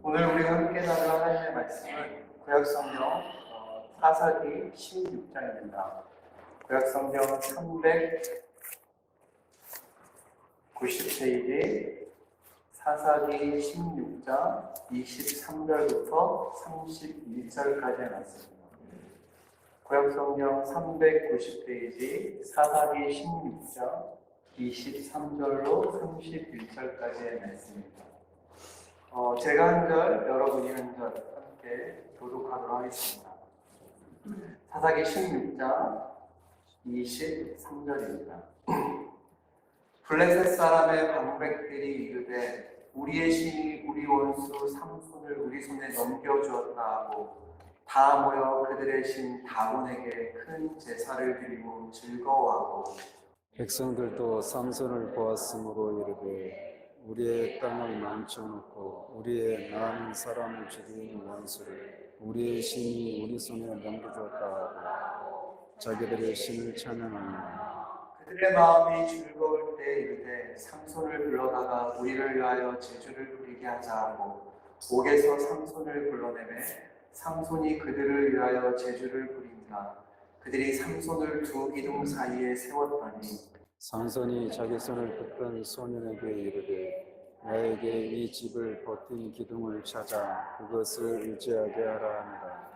오늘 우리가 함께 나눌 하나님의 말씀은 구약성경 사사기 16장입니다. 구약성경 390페이지 사사기 16장 23절부터 31절까지의 말씀입니다. 구약성경 390페이지 사사기 16장 23절로 31절까지의 말씀입니다. 제가 한 절, 여러분이 한 절 함께 교독하도록 하겠습니다. 사사기 16장 23절입니다. 블레셋 사람의 방백들이 이르되 우리의 신이 우리 원수 삼손을 우리 손에 넘겨주었다 하고 다 모여 그들의 신 다곤에게 큰 제사를 드리고 즐거워하고 백성들도 삼손을 보았으므로 이르되 우리의 땅을 망쳐놓고 우리의 많은 사람을 죽이는 원수를 우리의 신이 우리 손에 넘겨주었다 하고 자기들의 신을 찬양하니라. 그들의 마음이 즐거울 때 이르되 삼손을 불러다가 우리를 위하여 제주를 부리게 하자 하고 옥에서 삼손을 불러내매 삼손이 그들을 위하여 제주를 부린다. 그들이 삼손을 두 기둥 사이에 세웠더니 삼손이 자기 손을 붙든 소년에게 이르되 나에게 이 집을 버틴 기둥을 찾아 그것을 의지하게 하라 하니라.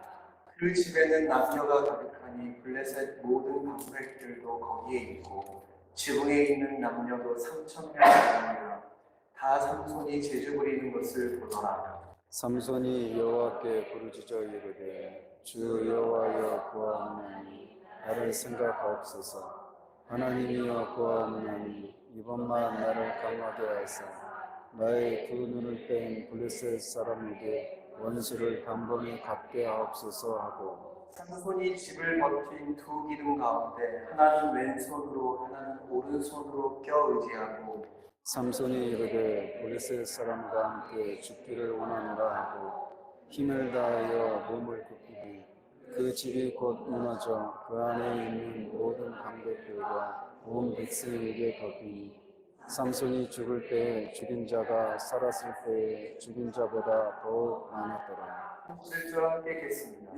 그 집에는 남녀가 가득하니 블레셋 모든 방백들도 거기에 있고 지붕에 있는 남녀도 3,000명이라 다 삼손이 제주 부리는 것을 보더라. 삼손이 여호와께 부르짖어 이르되 주 여호와여 구하옵나니 나를 생각하옵소서. 하나님이여 구하옵나니 이번만 나를 강하게 하사 나의 두 눈을 뺀 블레셋 사람에게 원수를 단번에 갚게 하옵소서 하고 삼손이 집을 버틴 두 기둥 가운데 하나는 왼손으로 하나는 오른손으로 껴 의지하고 삼손이 이르되 블레셋 사람과 함께 죽기를 원하노라 하고 힘을 다하여 몸을 굽히니 그 집이 곧 무너져 그 안에 있는 모든 방백들과 온 백성에게 덮이니 삼손이 죽을 때에 죽인 자가 살았을 때에 죽인 자보다 더욱 많았더라. 1절 함께 읽겠습니다.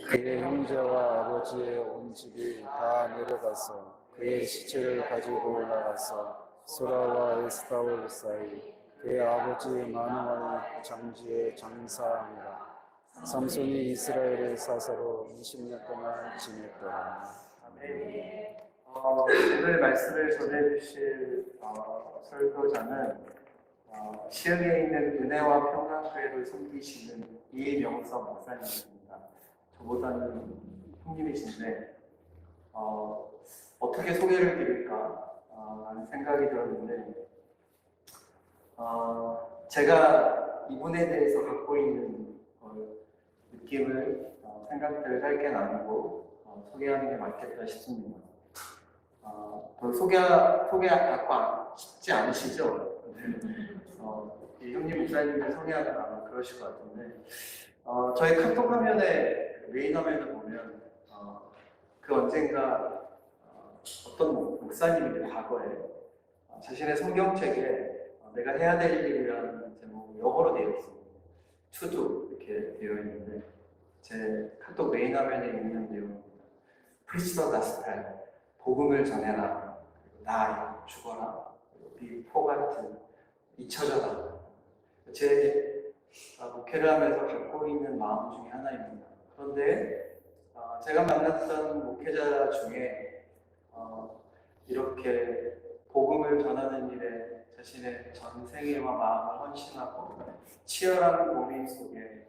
그의 형제와 아버지의 온 집이 다 내려가서 그의 시체를 가지고 올라가서 소라와 에스타올 사이 그의 아버지 마누아의 장지에 장사하니라. 삼손이 이스라엘의 사사로 20년 동안 지냈더라. 아멘. 오늘 말씀을 전해주실 설교자는 시흥에 있는 은혜와 평강교회를 섬기시는 이명서 목사님입니다. 저보다는 형님이신데 어떻게 소개를 드릴까 하는 생각이 들었는데 제가 이분에 대해서 갖고 있는 느낌을 생각들을 짧게 나누고 소개하는 게 맞겠다 싶습니다. 소개 갖고 싶지 않으시죠? 이 형님 목사님을 소개하면 아마 그러실 것 같은데 저희 카톡 화면에 메인 화면을 보면 그 언젠가 어떤 목사님이 과거에 자신의 성경책에 내가 해야 될 일이라는 제목으로 영어로 되어 있습니다. To do 이렇게 되어 있는데 제 카톡 메인 화면에 있는 내용입니다. Preach the gospel, 복음을 전해라. 나 죽어라. be forgotten, 잊혀져라. 제 목회를 하면서 갖고 있는 마음 중에 하나입니다. 그런데 제가 만났던 목회자 중에 이렇게 복음을 전하는 일에 자신의 전생애와 마음을 헌신하고 치열한 고민 속에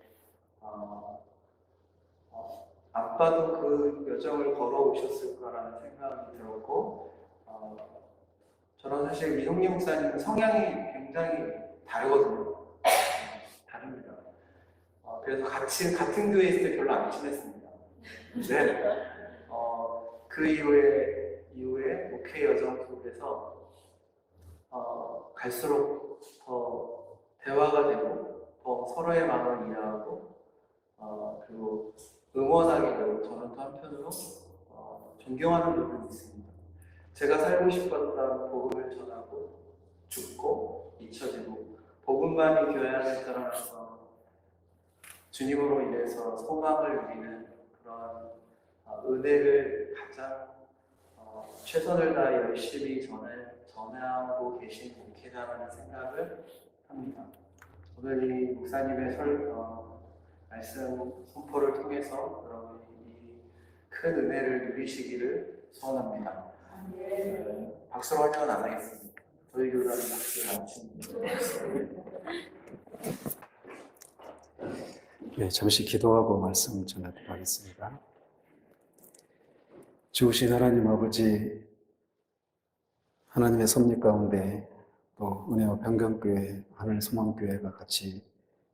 안 봐도 그 여정을 걸어오셨을 거라는 생각이 들었고 저는 사실 이동리 목사님은 성향이 굉장히 다르거든요. 다릅니다. 그래서 같은 교회에 있을 때 별로 안 친했습니다. 근데 그 이후에 목회 여정 속에서 갈수록 더 대화가 되고 더 서로의 마음을 이해하고 그리고 응원하게 되고 저는 또 한편으로 존경하는 부분이 있습니다. 제가 살고 싶었던 복음을 전하고 죽고 잊혀지고 복음만이 교회 안에 드러나서 주님으로 인해서 소망을 누리는 그런 은혜를 가장 최선을 다해 열심히 전하고 계신 목회자라는 생각을 합니다. 오늘 이 목사님의 말씀 선포를 통해서 여러분이 이 큰 은혜를 누리시기를 소원합니다. 박수로 환영은 안 하겠습니다. 저희 교단은 박수를 안 칩니다. 네, 잠시 기도하고 말씀을 전하도록 하겠습니다. 주신 하나님 아버지, 하나님의 섭리 가운데 또 은혜와 평강교회, 하늘소망교회가 같이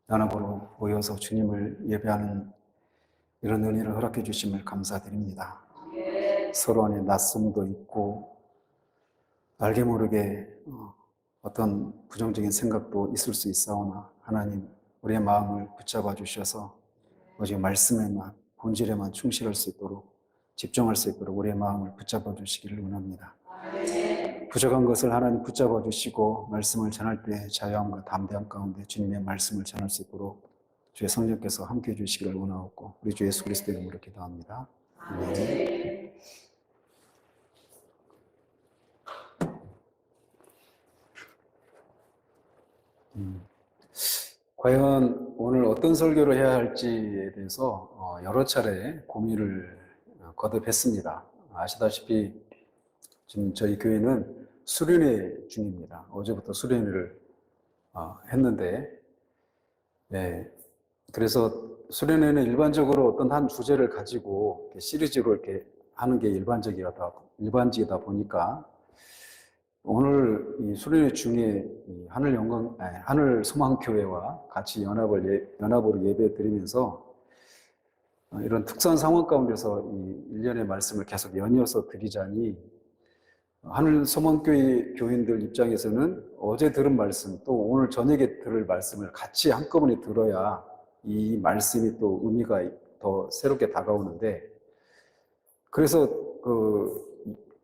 연합으로 모여서 주님을 예배하는 이런 은혜를 허락해 주심을 감사드립니다. 서로 안에 낯섦도 있고 알게 모르게 어떤 부정적인 생각도 있을 수 있사오나 하나님 우리의 마음을 붙잡아 주셔서 오직 말씀에만 본질에만 충실할 수 있도록 집중할 수 있도록 우리의 마음을 붙잡아 주시기를 원합니다. 부족한 것을 하나님 붙잡아 주시고 말씀을 전할 때 자유함과 담대함 가운데 주님의 말씀을 전할 수 있도록 주의 성령께서 함께해 주시기를 원하옵고 우리 주 예수 그리스도의 이름으로 기도합니다. 아멘. 과연 오늘 어떤 설교를 해야 할지에 대해서 여러 차례 고민을 거듭했습니다. 아시다시피 지금 저희 교회는 수련회 중입니다. 어제부터 수련회를 했는데, 네, 그래서 수련회는 일반적으로 어떤 한 주제를 가지고 시리즈로 이렇게 하는 게 일반적이다 보니까 오늘 이 수련회 중에 하늘소망교회와 같이 연합으로 예배 드리면서 이런 특수한 상황 가운데서 이 일련의 말씀을 계속 연이어서 드리자니 하늘소망교회 교인들 입장에서는 어제 들은 말씀 또 오늘 저녁에 들을 말씀을 같이 한꺼번에 들어야 이 말씀이 또 의미가 더 새롭게 다가오는데 그래서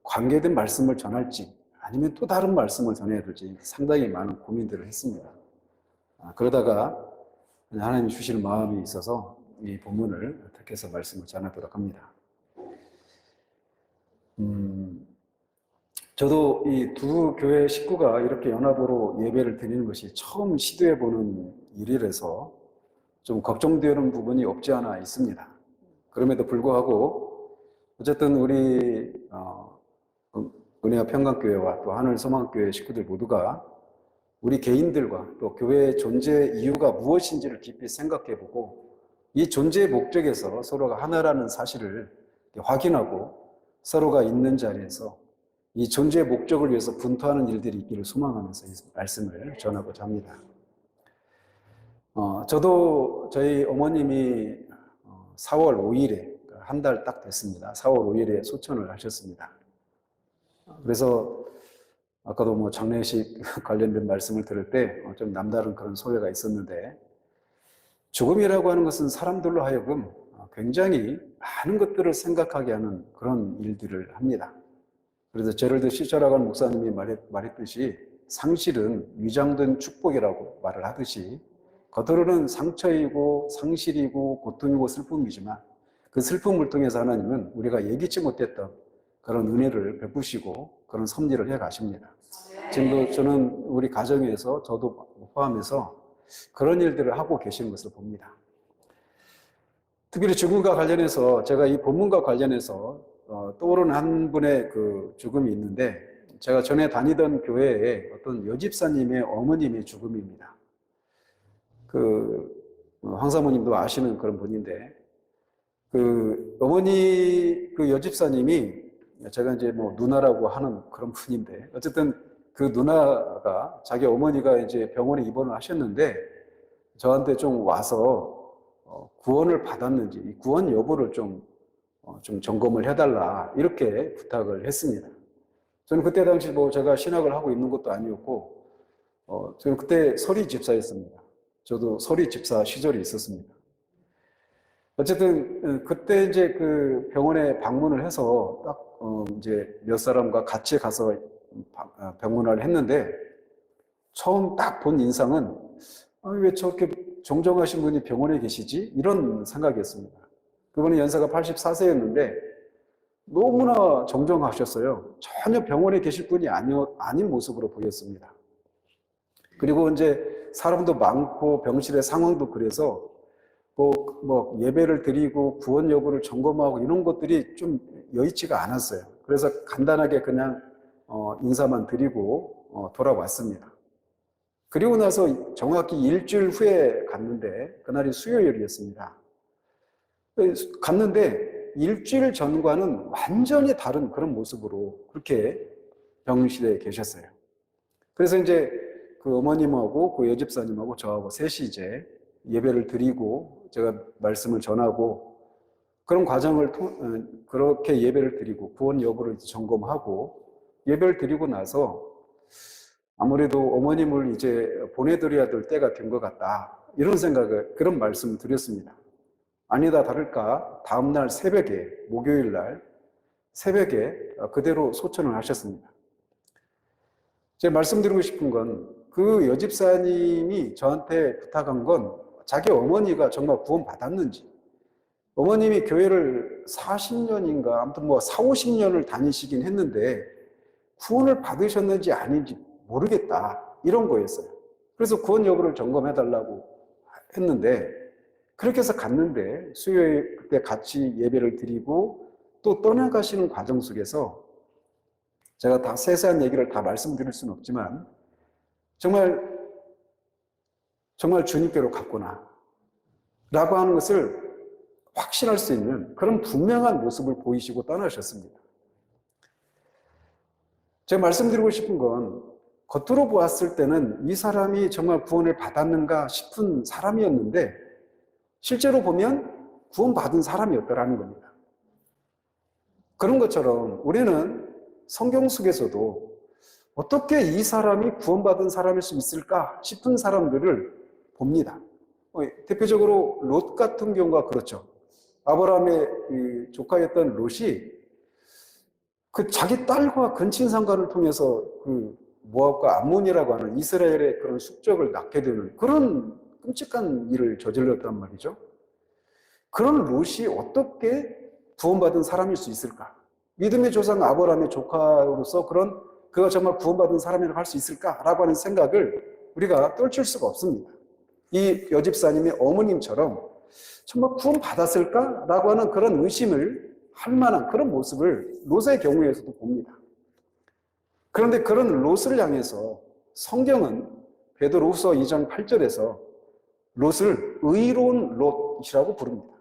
관계된 말씀을 전할지 아니면 또 다른 말씀을 전해야 될지 상당히 많은 고민들을 했습니다. 그러다가 하나님이 주실 마음이 있어서 이 본문을 택해서 말씀을 전하도록 합니다. 저도 이 두 교회 식구가 이렇게 연합으로 예배를 드리는 것이 처음 시도해보는 일이라서 좀 걱정되는 부분이 없지 않아 있습니다. 그럼에도 불구하고 어쨌든 우리 은혜와 평강교회와 또 하늘소망교회 식구들 모두가 우리 개인들과 또 교회의 존재 이유가 무엇인지를 깊이 생각해보고 이 존재의 목적에서 서로가 하나라는 사실을 확인하고 서로가 있는 자리에서 이 존재의 목적을 위해서 분투하는 일들이 있기를 소망하면서 이 말씀을 전하고자 합니다. 저도 저희 어머님이 4월 5일에 한 달 딱 됐습니다. 4월 5일에 소천을 하셨습니다. 그래서 아까도 장례식 관련된 말씀을 들을 때 좀 남다른 그런 소회가 있었는데 죽음이라고 하는 것은 사람들로 하여금 굉장히 많은 것들을 생각하게 하는 그런 일들을 합니다. 그래서 제럴드 시저라간 목사님이 말했듯이 상실은 위장된 축복이라고 말을 하듯이 겉으로는 상처이고 상실이고 고통이고 슬픔이지만 그 슬픔을 통해서 하나님은 우리가 예기치 못했던 그런 은혜를 베푸시고 그런 섭리를 해 가십니다. 지금도 저는 우리 가정에서 저도 포함해서 그런 일들을 하고 계시는 것을 봅니다. 특별히 죽음과 관련해서 제가 이 본문과 관련해서 떠오르는 한 분의 그 죽음이 있는데 제가 전에 다니던 교회에 어떤 여집사님의 어머님의 죽음입니다. 황 사모님도 아시는 그런 분인데 어머니 여집사님이 제가 이제 누나라고 하는 그런 분인데 어쨌든 그 누나가 자기 어머니가 이제 병원에 입원을 하셨는데 저한테 좀 와서 구원을 받았는지 이 구원 여부를 좀 점검을 해달라 이렇게 부탁을 했습니다. 저는 그때 당시 제가 신학을 하고 있는 것도 아니었고 저는 그때 서리 집사였습니다. 저도 서리 집사 시절이 있었습니다. 어쨌든 그때 이제 그 병원에 방문을 해서 딱 이제 몇 사람과 같이 가서 병문안을 했는데 처음 딱 본 인상은 아니, 왜 저렇게 정정하신 분이 병원에 계시지? 이런 생각이었습니다. 그분은 연세가 84세였는데 너무나 정정하셨어요. 전혀 병원에 계실 분이 아닌 모습으로 보였습니다. 그리고 이제 사람도 많고 병실의 상황도 그래서 뭐 예배를 드리고 구원 여부를 점검하고 이런 것들이 좀 여의치가 않았어요. 그래서 간단하게 그냥 인사만 드리고 돌아왔습니다. 그리고 나서 정확히 일주일 후에 갔는데 그날이 수요일이었습니다. 갔는데 일주일 전과는 완전히 다른 그런 모습으로 그렇게 병실에 계셨어요. 그래서 이제 그 어머님하고 그 여집사님하고 저하고 셋이 이제 예배를 드리고 제가 말씀을 전하고 그런 과정을 그렇게 예배를 드리고 구원 여부를 점검하고 예배를 드리고 나서 아무래도 어머님을 이제 보내드려야 될 때가 된 것 같다. 이런 생각을, 그런 말씀을 드렸습니다. 아니다 다를까 다음날 새벽에, 목요일 날 새벽에 그대로 소천을 하셨습니다. 제가 말씀드리고 싶은 건 그 여집사님이 저한테 부탁한 건 자기 어머니가 정말 구원 받았는지, 어머님이 교회를 40년인가 아무튼 뭐 4, 50년을 다니시긴 했는데 구원을 받으셨는지 아닌지 모르겠다, 이런 거였어요. 그래서 구원 여부를 점검해 달라고 했는데 그렇게 해서 갔는데 수요일 그때 같이 예배를 드리고 또 떠나가시는 과정 속에서 제가 다 세세한 얘기를 다 말씀드릴 수는 없지만 정말 주님께로 갔구나 라고 하는 것을 확신할 수 있는 그런 분명한 모습을 보이시고 떠나셨습니다. 제가 말씀드리고 싶은 건 겉으로 보았을 때는 이 사람이 정말 구원을 받았는가 싶은 사람이었는데 실제로 보면 구원받은 사람이었더라는 겁니다. 그런 것처럼 우리는 성경 속에서도 어떻게 이 사람이 구원받은 사람일 수 있을까 싶은 사람들을 봅니다. 대표적으로 롯 같은 경우가 그렇죠. 아브라함의 조카였던 롯이 그 자기 딸과 근친상간을 통해서 그 모압과 암몬이라고 하는 이스라엘의 그런 숙적을 낳게 되는 그런 끔찍한 일을 저질렀단 말이죠. 그런 롯이 어떻게 구원받은 사람일 수 있을까? 믿음의 조상 아브라함의 조카로서 그가 정말 구원받은 사람이라고 할 수 있을까라고 하는 생각을 우리가 떨칠 수가 없습니다. 이 여집사님의 어머님처럼 정말 구원받았을까라고 하는 그런 의심을 할 만한 그런 모습을 롯의 경우에서도 봅니다. 그런데 그런 롯을 향해서 성경은 베드로후서 2장 8절에서 롯을 의로운 롯이라고 부릅니다.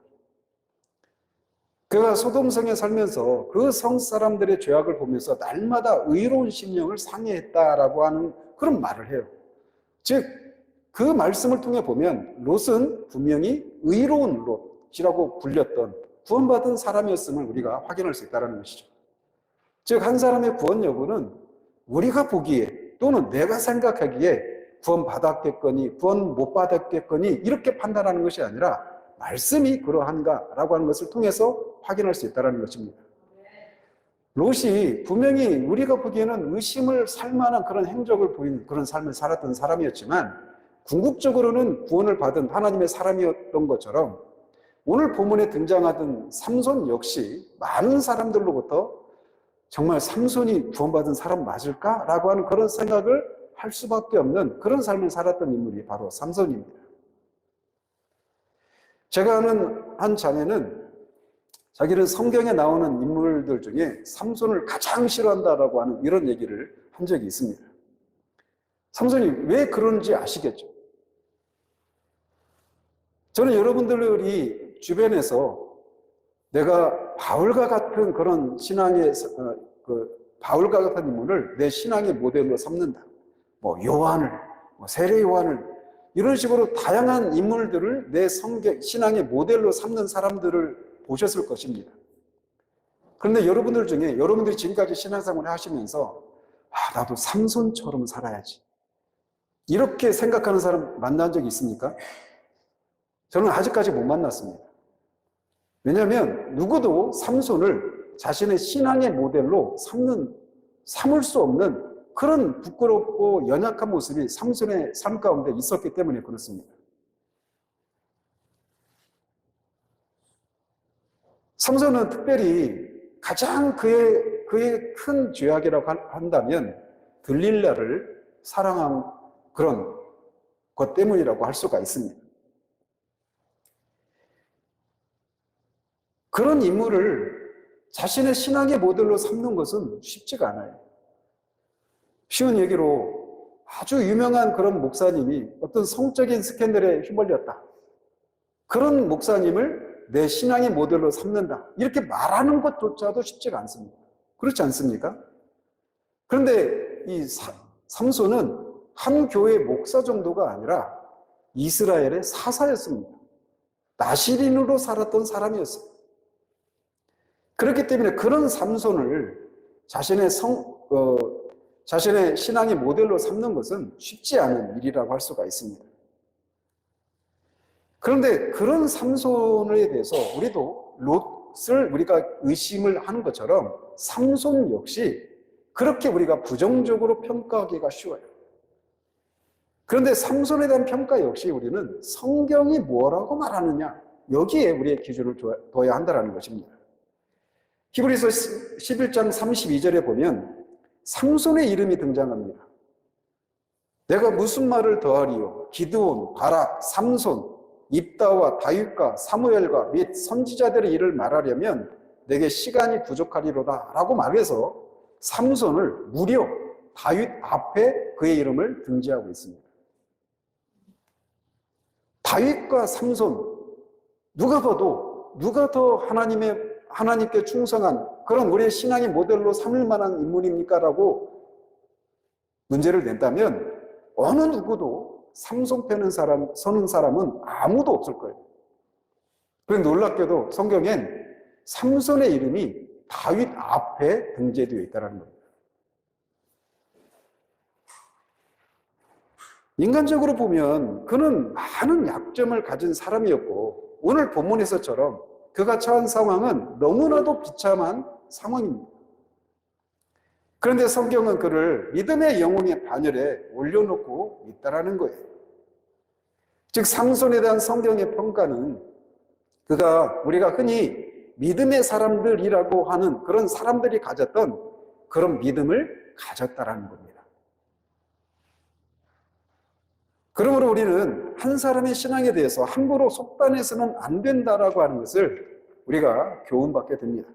그가 소돔성에 살면서 그 성 사람들의 죄악을 보면서 날마다 의로운 심령을 상해했다라고 하는 그런 말을 해요. 즉, 그 말씀을 통해 보면 롯은 분명히 의로운 롯이라고 불렸던 구원받은 사람이었음을 우리가 확인할 수 있다는 것이죠. 즉, 한 사람의 구원 여부는 우리가 보기에 또는 내가 생각하기에 구원받았겠거니 구원 못 받았겠거니 이렇게 판단하는 것이 아니라 말씀이 그러한가라고 하는 것을 통해서 확인할 수 있다는 것입니다. 롯이 분명히 우리가 보기에는 의심을 살 만한 그런 행적을 보이는 그런 삶을 살았던 사람이었지만 궁극적으로는 구원을 받은 하나님의 사람이었던 것처럼 오늘 본문에 등장하던 삼손 역시 많은 사람들로부터 정말 삼손이 구원받은 사람 맞을까라고 하는 그런 생각을 할 수밖에 없는 그런 삶을 살았던 인물이 바로 삼손입니다. 제가 아는 한 자매는 자기는 성경에 나오는 인물들 중에 삼손을 가장 싫어한다라고 하는 이런 얘기를 한 적이 있습니다. 삼손이 왜 그런지 아시겠죠? 저는 여러분들이 주변에서 내가 바울과 같은 그런 신앙의 바울과 같은 인물을 내 신앙의 모델로 삼는다. 뭐 요한을, 세례 요한을 이런 식으로 다양한 인물들을 내 신앙의 모델로 삼는 사람들을 보셨을 것입니다. 그런데 여러분들 중에 여러분들이 지금까지 신앙생활을 하시면서 나도 삼손처럼 살아야지 이렇게 생각하는 사람 만난 적이 있습니까? 저는 아직까지 못 만났습니다. 왜냐하면 누구도 삼손을 자신의 신앙의 모델로 삼을 수 없는 그런 부끄럽고 연약한 모습이 삼손의 삶 가운데 있었기 때문에 그렇습니다. 삼손은 특별히 가장 그의 큰 죄악이라고 한다면 들릴라를 사랑한 그런 것 때문이라고 할 수가 있습니다. 그런 인물을 자신의 신앙의 모델로 삼는 것은 쉽지가 않아요. 쉬운 얘기로 아주 유명한 그런 목사님이 어떤 성적인 스캔들에 휘말렸다. 그런 목사님을 내 신앙의 모델로 삼는다. 이렇게 말하는 것조차도 쉽지가 않습니다. 그렇지 않습니까? 그런데 이 삼손은 한 교회 목사 정도가 아니라 이스라엘의 사사였습니다. 나시린으로 살았던 사람이었어요. 그렇기 때문에 그런 삼손을 자신의 신앙의 모델로 삼는 것은 쉽지 않은 일이라고 할 수가 있습니다. 그런데 그런 삼손에 대해서 우리도 롯을 우리가 의심을 하는 것처럼 삼손 역시 그렇게 우리가 부정적으로 평가하기가 쉬워요. 그런데 삼손에 대한 평가 역시 우리는 성경이 뭐라고 말하느냐, 여기에 우리의 기준을 둬야 한다는 것입니다. 히브리서 11장 32절에 보면 삼손의 이름이 등장합니다. 내가 무슨 말을 더하리요? 기드온, 바락, 삼손, 입다와 다윗과 사무엘과 및 선지자들의 일을 말하려면 내게 시간이 부족하리로다 라고 말해서 삼손을 무려 다윗 앞에 그의 이름을 등재하고 있습니다. 다윗과 삼손, 누가 봐도 누가 더 하나님께 충성한 그런 우리의 신앙의 모델로 삼을 만한 인물입니까? 라고 문제를 낸다면 어느 누구도 삼손 편은 서는 사람은 아무도 없을 거예요. 그런데 놀랍게도 성경엔 삼손의 이름이 다윗 앞에 등재되어 있다는 겁니다. 인간적으로 보면 그는 많은 약점을 가진 사람이었고 오늘 본문에서처럼 그가 처한 상황은 너무나도 비참한 상황입니다. 그런데 성경은 그를 믿음의 영웅의 반열에 올려놓고 있다는 거예요. 즉 삼손에 대한 성경의 평가는 그가 우리가 흔히 믿음의 사람들이라고 하는 그런 사람들이 가졌던 그런 믿음을 가졌다라는 겁니다. 그러므로 우리는 한 사람의 신앙에 대해서 함부로 속단해서는 안 된다라고 하는 것을 우리가 교훈받게 됩니다.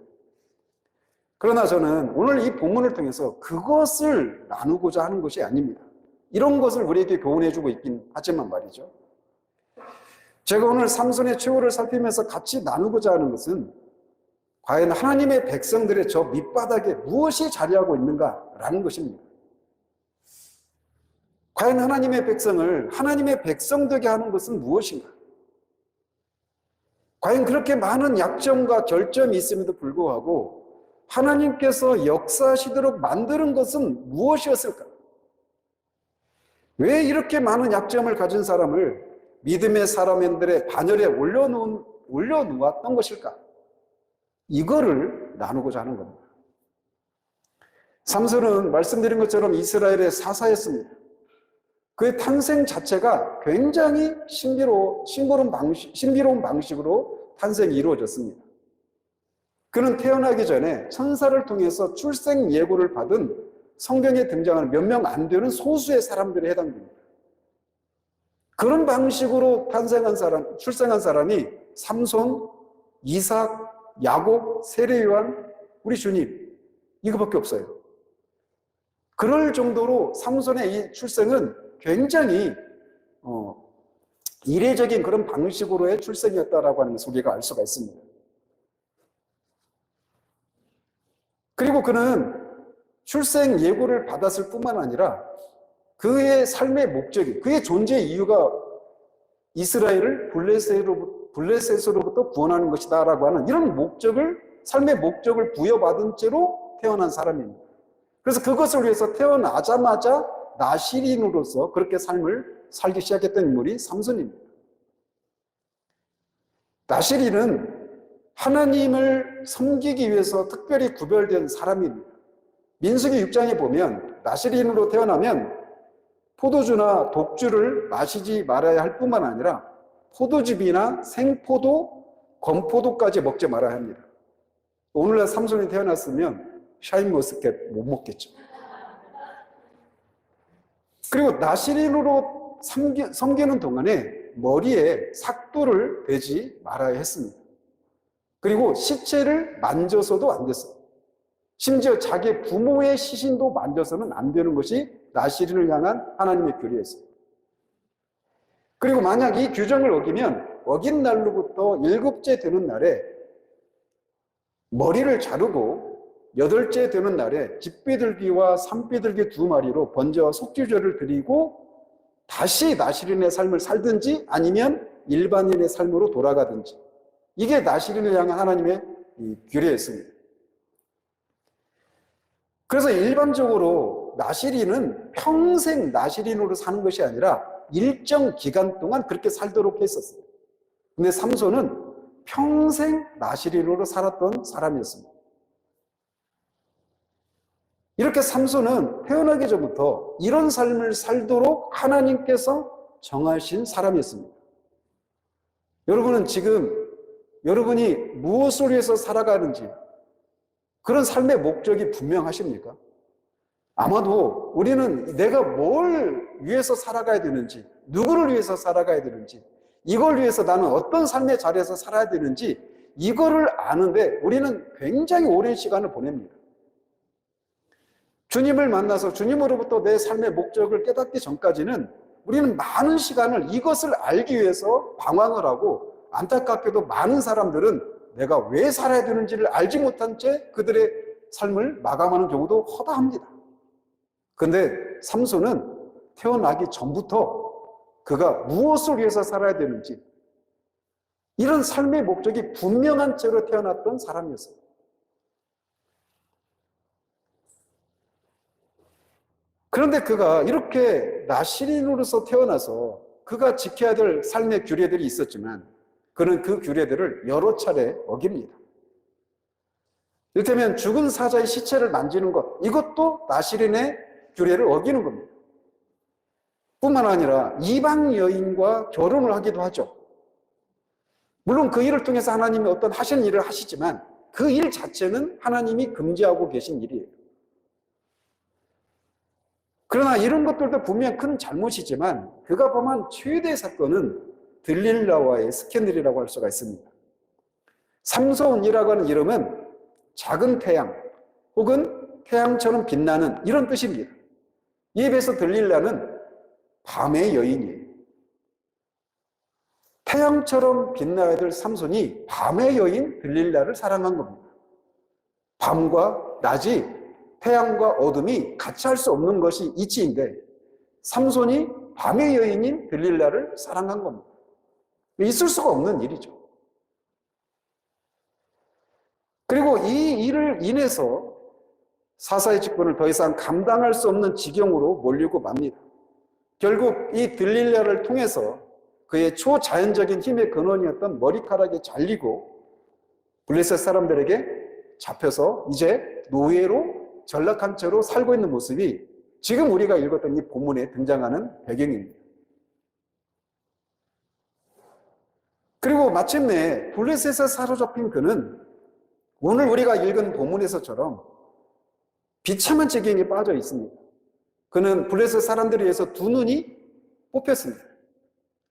그러나 저는 오늘 이 본문을 통해서 그것을 나누고자 하는 것이 아닙니다. 이런 것을 우리에게 교훈해주고 있긴 하지만 말이죠. 제가 오늘 삼손의 최후를 살피면서 같이 나누고자 하는 것은 과연 하나님의 백성들의 저 밑바닥에 무엇이 자리하고 있는가라는 것입니다. 과연 하나님의 백성을 하나님의 백성 되게 하는 것은 무엇인가? 과연 그렇게 많은 약점과 결점이 있음에도 불구하고 하나님께서 역사하시도록 만드는 것은 무엇이었을까? 왜 이렇게 많은 약점을 가진 사람을 믿음의 사람들의 반열에 올려놓았던 것일까? 이거를 나누고자 하는 겁니다. 삼손은 말씀드린 것처럼 이스라엘의 사사였습니다. 그의 탄생 자체가 굉장히 신비로운 방식으로 탄생이 이루어졌습니다. 그는 태어나기 전에 천사를 통해서 출생 예고를 받은 성경에 등장하는 몇 명 안 되는 소수의 사람들에 해당됩니다. 그런 방식으로 출생한 사람이 삼손, 이삭, 야곱, 세례요한, 우리 주님, 이거밖에 없어요. 그럴 정도로 삼손의 이 출생은 굉장히 이례적인 그런 방식으로의 출생이었다라고 하는 것을 우리가 알 수가 있습니다. 그리고 그는 출생 예고를 받았을 뿐만 아니라 그의 삶의 목적이, 그의 존재의 이유가 이스라엘을 블레셋으로부터 구원하는 것이다 라고 하는 이런 삶의 목적을 부여받은 채로 태어난 사람입니다. 그래서 그것을 위해서 태어나자마자 나시린으로서 그렇게 삶을 살기 시작했던 인물이 삼손입니다. 나시린은 하나님을 섬기기 위해서 특별히 구별된 사람입니다. 민수기 6장에 보면 나시린으로 태어나면 포도주나 독주를 마시지 말아야 할 뿐만 아니라 포도즙이나 생포도, 건포도까지 먹지 말아야 합니다. 오늘날 삼손이 태어났으면 샤인머스켓 못 먹겠죠. 그리고 나시린으로 섬기는 동안에 머리에 삭도를 대지 말아야 했습니다. 그리고 시체를 만져서도 안 됐어요. 심지어 자기 부모의 시신도 만져서는 안 되는 것이 나시린을 향한 하나님의 규례였어요. 그리고 만약 이 규정을 어기면 어긴 날로부터 7째 되는 날에 머리를 자르고 8째 되는 날에 집비둘기와 산비둘기 2마리로 번제와 속죄제를 드리고 다시 나시린의 삶을 살든지 아니면 일반인의 삶으로 돌아가든지, 이게 나시린을 향한 하나님의 규례였습니다. 그래서 일반적으로 나시린은 평생 나시린으로 사는 것이 아니라 일정 기간 동안 그렇게 살도록 했었어요. 근데 삼손은 평생 나시린으로 살았던 사람이었습니다. 이렇게 삼손은 태어나기 전부터 이런 삶을 살도록 하나님께서 정하신 사람이었습니다. 여러분은 지금 여러분이 무엇을 위해서 살아가는지 그런 삶의 목적이 분명하십니까? 아마도 우리는 내가 뭘 위해서 살아가야 되는지, 누구를 위해서 살아가야 되는지, 이걸 위해서 나는 어떤 삶의 자리에서 살아야 되는지 이거를 아는데 우리는 굉장히 오랜 시간을 보냅니다. 주님을 만나서 주님으로부터 내 삶의 목적을 깨닫기 전까지는 우리는 많은 시간을 이것을 알기 위해서 방황을 하고, 안타깝게도 많은 사람들은 내가 왜 살아야 되는지를 알지 못한 채 그들의 삶을 마감하는 경우도 허다합니다. 그런데 삼손은 태어나기 전부터 그가 무엇을 위해서 살아야 되는지 이런 삶의 목적이 분명한 채로 태어났던 사람이었어요. 그런데 그가 이렇게 나시린으로서 태어나서 그가 지켜야 될 삶의 규례들이 있었지만 그는 그 규례들을 여러 차례 어깁니다. 이를테면 죽은 사자의 시체를 만지는 것, 이것도 나시린의 규례를 어기는 겁니다. 뿐만 아니라 이방 여인과 결혼을 하기도 하죠. 물론 그 일을 통해서 하나님이 어떤 하시는 일을 하시지만 그 일 자체는 하나님이 금지하고 계신 일이에요. 그러나 이런 것들도 분명 큰 잘못이지만 그가 범한 최대 사건은 들릴라와의 스캔들이라고 할 수가 있습니다. 삼손이라고 하는 이름은 작은 태양 혹은 태양처럼 빛나는 이런 뜻입니다. 이에 비해서 들릴라는 밤의 여인이에요. 태양처럼 빛나야 될 삼손이 밤의 여인 들릴라를 사랑한 겁니다. 밤과 낮이, 태양과 어둠이 같이 할 수 없는 것이 이치인데 삼손이 밤의 여인인 들릴라를 사랑한 겁니다. 있을 수가 없는 일이죠. 그리고 이 일을 인해서 사사의 직분을 더 이상 감당할 수 없는 지경으로 몰리고 맙니다. 결국 이 들릴라를 통해서 그의 초자연적인 힘의 근원이었던 머리카락이 잘리고 블레셋 사람들에게 잡혀서 이제 노예로 전락한 채로 살고 있는 모습이 지금 우리가 읽었던 이 본문에 등장하는 배경입니다. 그리고 마침내 블레셋에 사로잡힌 그는 오늘 우리가 읽은 본문에서처럼 비참한 지경에 빠져 있습니다. 그는 블레셋 사람들에 의해서 두 눈이 뽑혔습니다.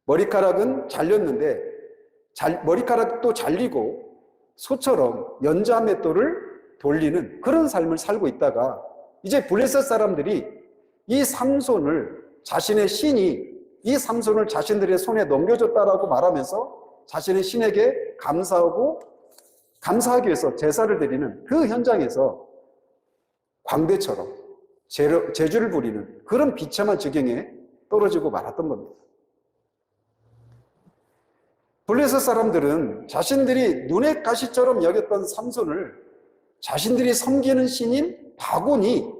머리카락은 잘렸는데 머리카락도 잘리고 소처럼 연자맷돌을 돌리는 그런 삶을 살고 있다가 이제 블레셋 사람들이 이 삼손을 자신의 신이 이 삼손을 자신들의 손에 넘겨줬다라고 말하면서 자신의 신에게 감사하기 위해서 제사를 드리는 그 현장에서 광대처럼 제주를 부리는 그런 비참한 지경에 떨어지고 말았던 겁니다. 블레셋 사람들은 자신들이 눈의 가시처럼 여겼던 삼손을 자신들이 섬기는 신인 다곤이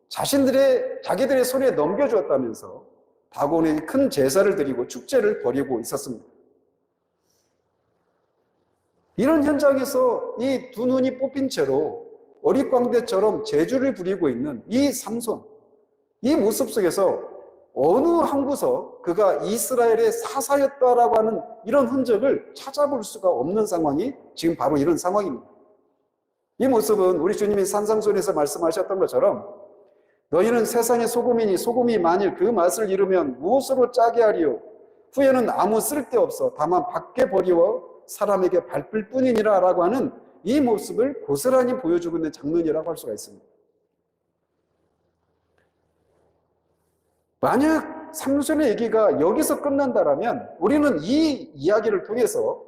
자기들의 손에 넘겨주었다면서 다곤에게 큰 제사를 드리고 축제를 벌이고 있었습니다. 이런 현장에서 이 두 눈이 뽑힌 채로 어릿광대처럼 제주를 부리고 있는 이 삼손, 이 모습 속에서 어느 한 구석 그가 이스라엘의 사사였다라고 하는 이런 흔적을 찾아볼 수가 없는 상황이 지금 바로 이런 상황입니다. 이 모습은 우리 주님이 산상수훈에서 말씀하셨던 것처럼 너희는 세상의 소금이니 소금이 만일 그 맛을 잃으면 무엇으로 짜게 하리요? 후에는 아무 쓸데없어 다만 밖에 버리워 사람에게 밟을 뿐이니라 라고 하는 이 모습을 고스란히 보여주고 있는 장면이라고 할 수가 있습니다. 만약 삼손의 얘기가 여기서 끝난다라면 우리는 이 이야기를 통해서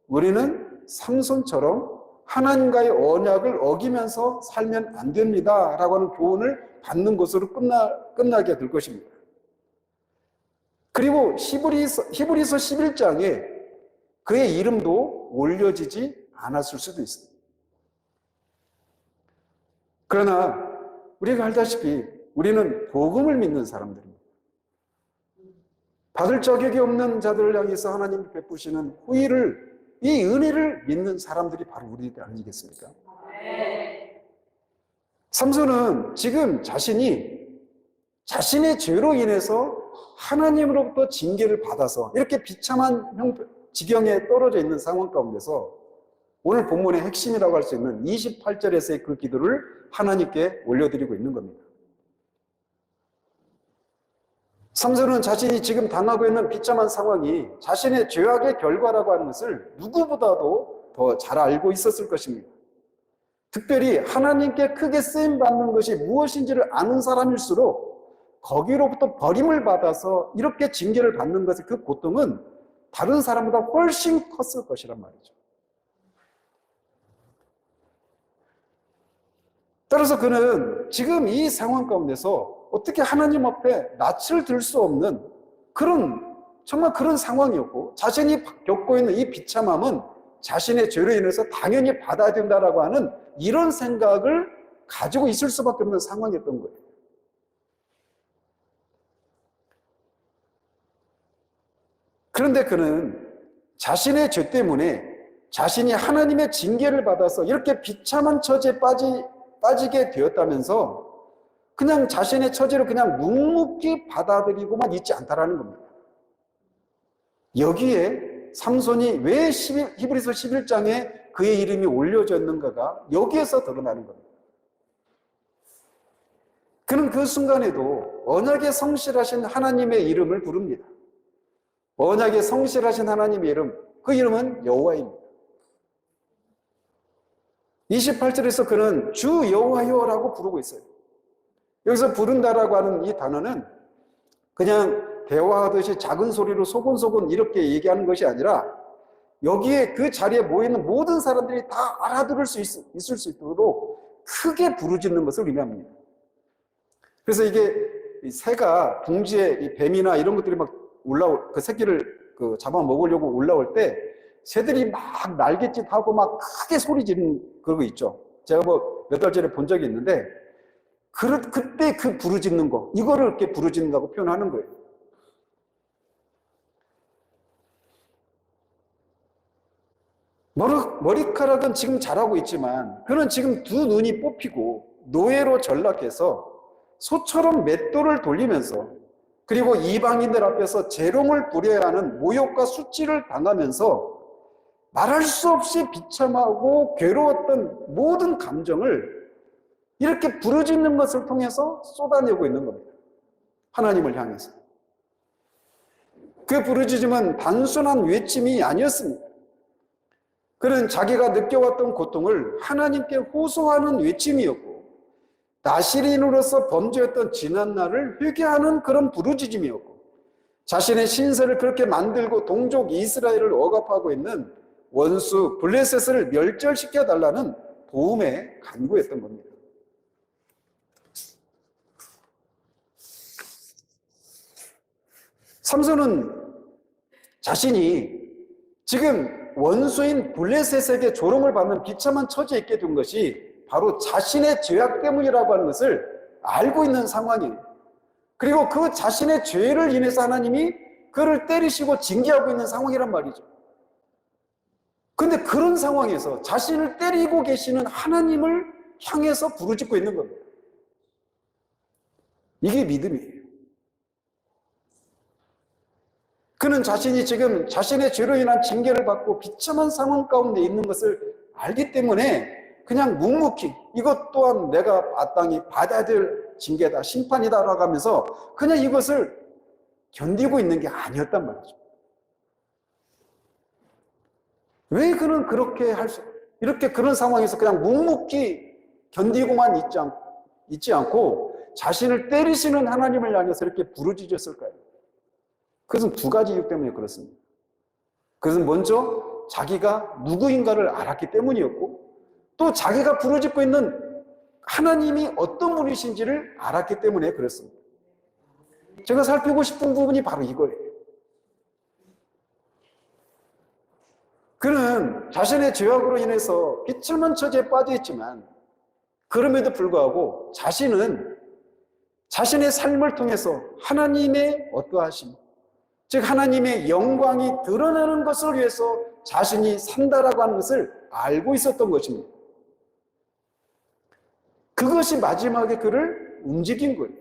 우리는 삼손처럼 하나님과의 언약을 어기면서 살면 안 됩니다 라고 하는 교훈을 받는 것으로 끝나게 될 것입니다. 그리고 히브리서 11장에 그의 이름도 올려지지 않았을 수도 있습니다. 그러나 우리가 알다시피 우리는 복음을 믿는 사람들입니다. 받을 자격이 없는 자들을 향해서 하나님이 베푸시는 후일을, 이 은혜를 믿는 사람들이 바로 우리들 아니겠습니까? 삼손은 지금 자신의 죄로 인해서 하나님으로부터 징계를 받아서 이렇게 비참한 지경에 떨어져 있는 상황 가운데서 오늘 본문의 핵심이라고 할 수 있는 28절에서의 그 기도를 하나님께 올려드리고 있는 겁니다. 삼손은 자신이 지금 당하고 있는 비참한 상황이 자신의 죄악의 결과라고 하는 것을 누구보다도 더 잘 알고 있었을 것입니다. 특별히 하나님께 크게 쓰임받는 것이 무엇인지를 아는 사람일수록 거기로부터 버림을 받아서 이렇게 징계를 받는 것의 그 고통은 다른 사람보다 훨씬 컸을 것이란 말이죠. 따라서 그는 지금 이 상황 가운데서 어떻게 하나님 앞에 낯을 들 수 없는 정말 그런 상황이었고, 자신이 겪고 있는 이 비참함은 자신의 죄로 인해서 당연히 받아야 된다라고 하는 이런 생각을 가지고 있을 수밖에 없는 상황이었던 거예요. 그런데 그는 자신의 죄 때문에 자신이 하나님의 징계를 받아서 이렇게 비참한 처지에 빠지게 되었다면서 그냥 자신의 처지를 그냥 묵묵히 받아들이고만 있지 않다라는 겁니다. 여기에 삼손이 왜 히브리서 11장에 그의 이름이 올려져 있는가가 여기에서 드러나는 겁니다. 그는 그 순간에도 언약에 성실하신 하나님의 이름을 부릅니다. 언약에 성실하신 하나님의 이름, 그 이름은 여호와입니다. 28절에서 그는 주 여호와여라고 부르고 있어요. 여기서 부른다라고 하는 이 단어는 그냥 대화하듯이 작은 소리로 소곤소곤 이렇게 얘기하는 것이 아니라 여기에 그 자리에 모여있는 모든 사람들이 다 알아들을 수 있을 수 있도록 크게 부르짖는 것을 의미합니다. 그래서 이게 새가 둥지에 이 뱀이나 이런 것들이 막 그 새끼를 잡아먹으려고 올라올 때 새들이 막 날갯짓하고 막 크게 소리 지르는 그거 있죠. 제가 몇 달 전에 본 적이 있는데 그때 그 부르짖는 거, 이거를 이렇게 부르짖는다고 표현하는 거예요. 머리카락은 지금 자라고 있지만 그는 지금 두 눈이 뽑히고 노예로 전락해서 소처럼 맷돌을 돌리면서 그리고 이방인들 앞에서 재롱을 부려야 하는 모욕과 수치를 당하면서 말할 수 없이 비참하고 괴로웠던 모든 감정을 이렇게 부르짖는 것을 통해서 쏟아내고 있는 겁니다. 하나님을 향해서. 그 부르짖음은 단순한 외침이 아니었습니다. 그는 자기가 느껴왔던 고통을 하나님께 호소하는 외침이었고 나실인으로서 범죄했던 지난날을 회개하는 그런 부르짖음이었고 자신의 신세를 그렇게 만들고 동족 이스라엘을 억압하고 있는 원수 블레셋을 멸절시켜달라는 도움의 간구였던 겁니다. 삼손은 자신이 지금 원수인 블레셋에게 조롱을 받는 비참한 처지에 있게 된 것이 바로 자신의 죄악 때문이라고 하는 것을 알고 있는 상황이에요. 그리고 그 자신의 죄를 인해서 하나님이 그를 때리시고 징계하고 있는 상황이란 말이죠. 그런데 그런 상황에서 자신을 때리고 계시는 하나님을 향해서 부르짖고 있는 겁니다. 이게 믿음이에요. 그는 자신이 지금 자신의 죄로 인한 징계를 받고 비참한 상황 가운데 있는 것을 알기 때문에 그냥 묵묵히 이것 또한 내가 마땅히 받아야 될 징계다, 심판이다라고 하면서 그냥 이것을 견디고 있는 게 아니었단 말이죠. 왜 그는 그렇게 이렇게 그런 상황에서 그냥 묵묵히 견디고만 있지 않고 자신을 때리시는 하나님을 향해서 이렇게 부르짖었을까요? 그것은 두 가지 이유 때문에 그렇습니다. 그것은 먼저 자기가 누구인가를 알았기 때문이었고, 또 자기가 부르짖고 있는 하나님이 어떤 분이신지를 알았기 때문에 그렇습니다. 제가 살피고 싶은 부분이 바로 이거예요. 그는 자신의 죄악으로 인해서 비참한 처지에 빠져 있지만, 그럼에도 불구하고 자신은 자신의 삶을 통해서 하나님의 어떠하심, 즉 하나님의 영광이 드러나는 것을 위해서 자신이 산다라고 하는 것을 알고 있었던 것입니다. 그것이 마지막에 그를 움직인 거예요.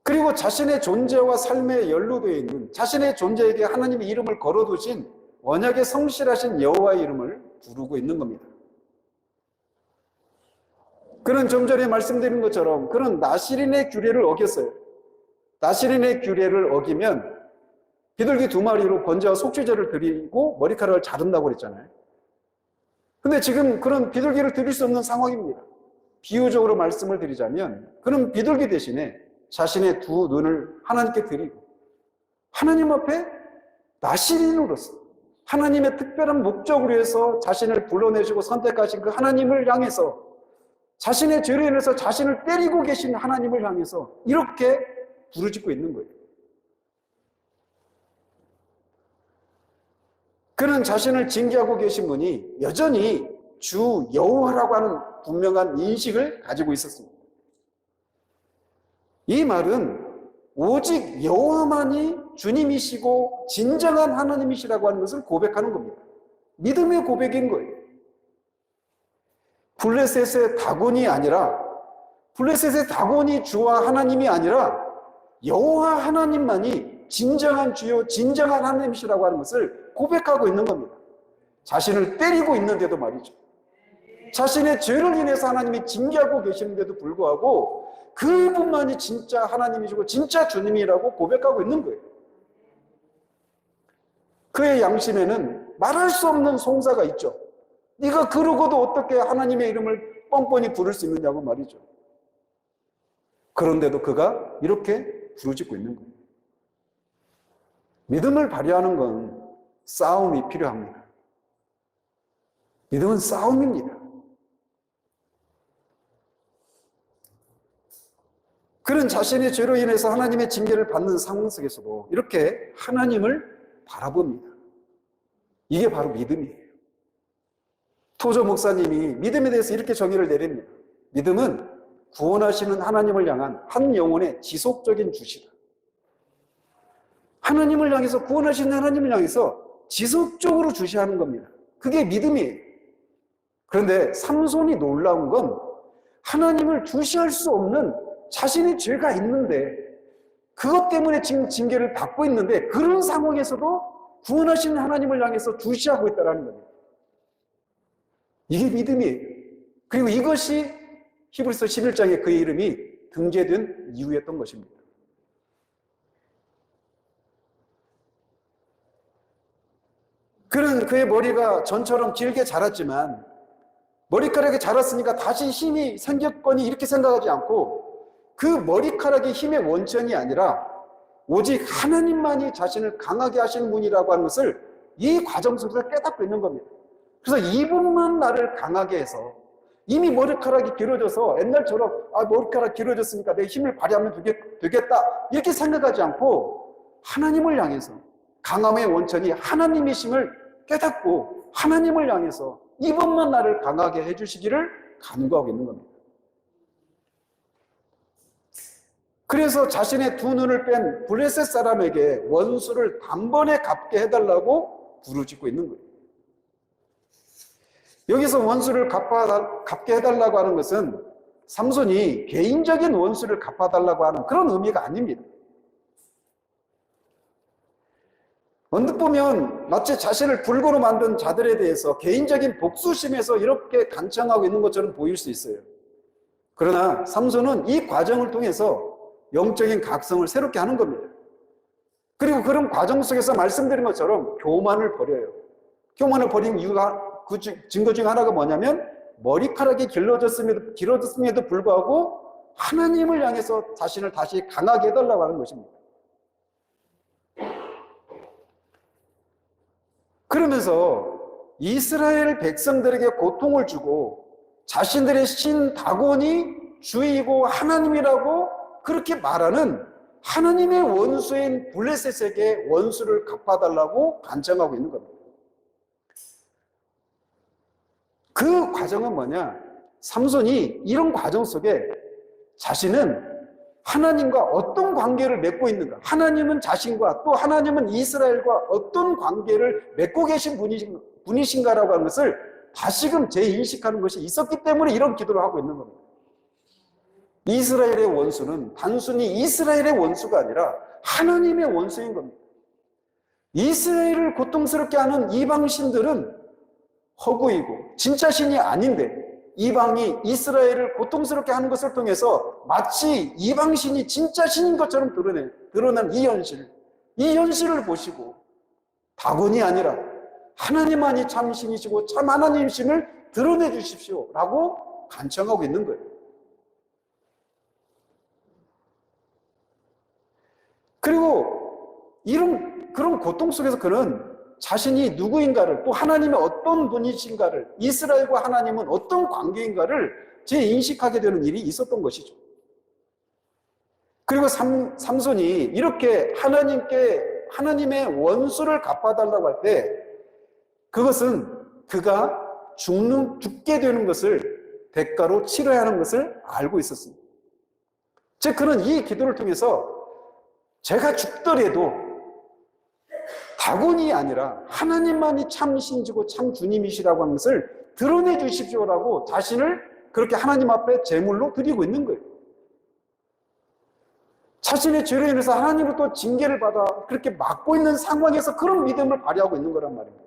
그리고 자신의 존재와 삶에 연루되어 있는, 자신의 존재에게 하나님의 이름을 걸어두신 언약에 성실하신 여호와의 이름을 부르고 있는 겁니다. 그는 좀 전에 말씀드린 것처럼 그는 나시린의 규례를 어겼어요. 나시린의 규례를 어기면 비둘기 2마리로 번제와 속죄제를 드리고 머리카락을 자른다고 그랬잖아요. 근데 지금 그런 비둘기를 드릴 수 없는 상황입니다. 비유적으로 말씀을 드리자면 그는 비둘기 대신에 자신의 두 눈을 하나님께 드리고 하나님 앞에 나시린으로서 하나님의 특별한 목적으로 해서 자신을 불러내시고 선택하신 그 하나님을 향해서, 자신의 죄로 인해서 자신을 때리고 계신 하나님을 향해서 이렇게 부르짖고 있는 거예요. 그는 자신을 징계하고 계신 분이 여전히 주 여호와라고 하는 분명한 인식을 가지고 있었습니다. 이 말은 오직 여호와만이 주님이시고 진정한 하나님이시라고 하는 것을 고백하는 겁니다. 믿음의 고백인 거예요. 블레셋의 다곤이 아니라, 블레셋의 다곤이 주와 하나님이 아니라 여호와 하나님만이 진정한 주요 진정한 하나님이시라고 하는 것을 고백하고 있는 겁니다. 자신을 때리고 있는데도 말이죠. 자신의 죄를 인해서 하나님이 징계하고 계시는데도 불구하고 그분만이 진짜 하나님이시고 진짜 주님이라고 고백하고 있는 거예요. 그의 양심에는 말할 수 없는 송사가 있죠. 네가 그러고도 어떻게 하나님의 이름을 뻔뻔히 부를 수 있느냐고 말이죠. 그런데도 그가 이렇게 부르짖고 있는 거예요. 믿음을 발휘하는 건 싸움이 필요합니다. 믿음은 싸움입니다. 그는 자신의 죄로 인해서 하나님의 징계를 받는 상황 속에서도 이렇게 하나님을 바라봅니다. 이게 바로 믿음이에요. 토저 목사님이 믿음에 대해서 이렇게 정의를 내립니다. 믿음은 구원하시는 하나님을 향한 한 영혼의 지속적인 주시다. 하나님을 향해서, 구원하시는 하나님을 향해서 지속적으로 주시하는 겁니다. 그게 믿음이에요. 그런데 삼손이 놀라운 건 하나님을 주시할 수 없는 자신의 죄가 있는데, 그것 때문에 지금 징계를 받고 있는데, 그런 상황에서도 구원하시는 하나님을 향해서 주시하고 있다는 겁니다. 이게 믿음이에요. 그리고 이것이 히브리서 11장에 그의 이름이 등재된 이유였던 것입니다. 그는 그의 머리가 전처럼 길게 자랐지만 머리카락이 자랐으니까 다시 힘이 생겼거니 이렇게 생각하지 않고 그 머리카락이 힘의 원천이 아니라 오직 하나님만이 자신을 강하게 하시는 분이라고 하는 것을 이 과정 속에서 깨닫고 있는 겁니다. 그래서 이분만 나를 강하게 해서, 이미 머리카락이 길어져서 옛날처럼 머리카락 길어졌으니까 내 힘을 발휘하면 되겠다 이렇게 생각하지 않고 하나님을 향해서 강함의 원천이 하나님이심을 깨닫고 하나님을 향해서 이분만 나를 강하게 해주시기를 간구하고 있는 겁니다. 그래서 자신의 두 눈을 뺀 블레셋 사람에게 원수를 단번에 갚게 해달라고 부르짖고 있는 거예요. 여기서 원수를 갚게 해달라고 하는 것은 삼손이 개인적인 원수를 갚아달라고 하는 그런 의미가 아닙니다. 언뜻 보면 마치 자신을 불구로 만든 자들에 대해서 개인적인 복수심에서 이렇게 간청하고 있는 것처럼 보일 수 있어요. 그러나 삼손은 이 과정을 통해서 영적인 각성을 새롭게 하는 겁니다. 그리고 그런 과정 속에서 말씀드린 것처럼 교만을 버려요. 교만을 버린 이유가 그 증거 중 하나가 뭐냐면 머리카락이 길어졌음에도 불구하고 하나님을 향해서 자신을 다시 강하게 해달라고 하는 것입니다. 그러면서 이스라엘 백성들에게 고통을 주고 자신들의 신 다곤이 주이고 하나님이라고 그렇게 말하는 하나님의 원수인 블레셋에게 원수를 갚아달라고 간청하고 있는 겁니다. 그 과정은 뭐냐? 삼손이 이런 과정 속에 자신은 하나님과 어떤 관계를 맺고 있는가? 하나님은 자신과 또 하나님은 이스라엘과 어떤 관계를 맺고 계신 분이신가라고 하는 것을 다시금 재인식하는 것이 있었기 때문에 이런 기도를 하고 있는 겁니다. 이스라엘의 원수는 단순히 이스라엘의 원수가 아니라 하나님의 원수인 겁니다. 이스라엘을 고통스럽게 하는 이방신들은 허구이고 진짜 신이 아닌데 이방이 이스라엘을 고통스럽게 하는 것을 통해서 마치 이방신이 진짜 신인 것처럼 드러난 이 현실을 보시고 다곤이 아니라 하나님만이 참 신이시고 참 하나님이심을 드러내 주십시오 라고 간청하고 있는 거예요. 그리고 그런 고통 속에서 그는 자신이 누구인가를 또 하나님의 어떤 분이신가를 이스라엘과 하나님은 어떤 관계인가를 재인식하게 되는 일이 있었던 것이죠. 그리고 삼손이 이렇게 하나님의 원수를 갚아달라고 할 때 그것은 그가 죽게 되는 것을 대가로 치러야 하는 것을 알고 있었습니다. 즉 그는 이 기도를 통해서 제가 죽더라도 다곤이 아니라 하나님만이 참 신이시고 참 주님이시라고 하는 것을 드러내 주십시오라고 자신을 그렇게 하나님 앞에 제물로 드리고 있는 거예요. 자신의 죄로 인해서 하나님으로부터 징계를 받아 그렇게 막고 있는 상황에서 그런 믿음을 발휘하고 있는 거란 말입니다.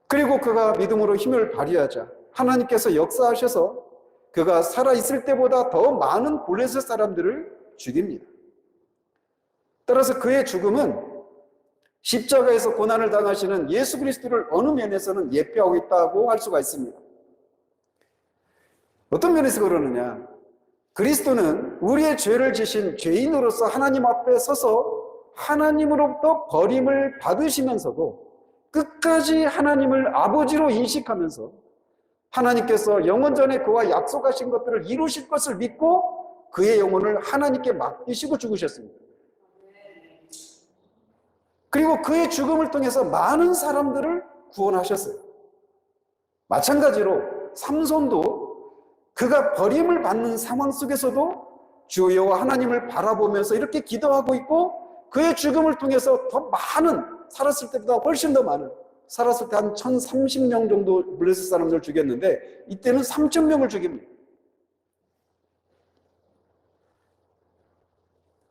그리고 그가 믿음으로 힘을 발휘하자 하나님께서 역사하셔서 그가 살아있을 때보다 더 많은 블레셋 사람들을 죽입니다. 따라서 그의 죽음은 십자가에서 고난을 당하시는 예수 그리스도를 어느 면에서는 예표하고 있다고 할 수가 있습니다. 어떤 면에서 그러느냐? 그리스도는 우리의 죄를 지신 죄인으로서 하나님 앞에 서서 하나님으로부터 버림을 받으시면서도 끝까지 하나님을 아버지로 인식하면서 하나님께서 영원 전에 그와 약속하신 것들을 이루실 것을 믿고 그의 영혼을 하나님께 맡기시고 죽으셨습니다. 그리고 그의 죽음을 통해서 많은 사람들을 구원하셨어요. 마찬가지로 삼손도 그가 버림을 받는 상황 속에서도 주 여호와 하나님을 바라보면서 이렇게 기도하고 있고 그의 죽음을 통해서 더 많은 살았을 때보다 훨씬 더 많은 살았을 때 한 1030명 정도 블레셋 사람들을 죽였는데 이때는 3000명을 죽입니다.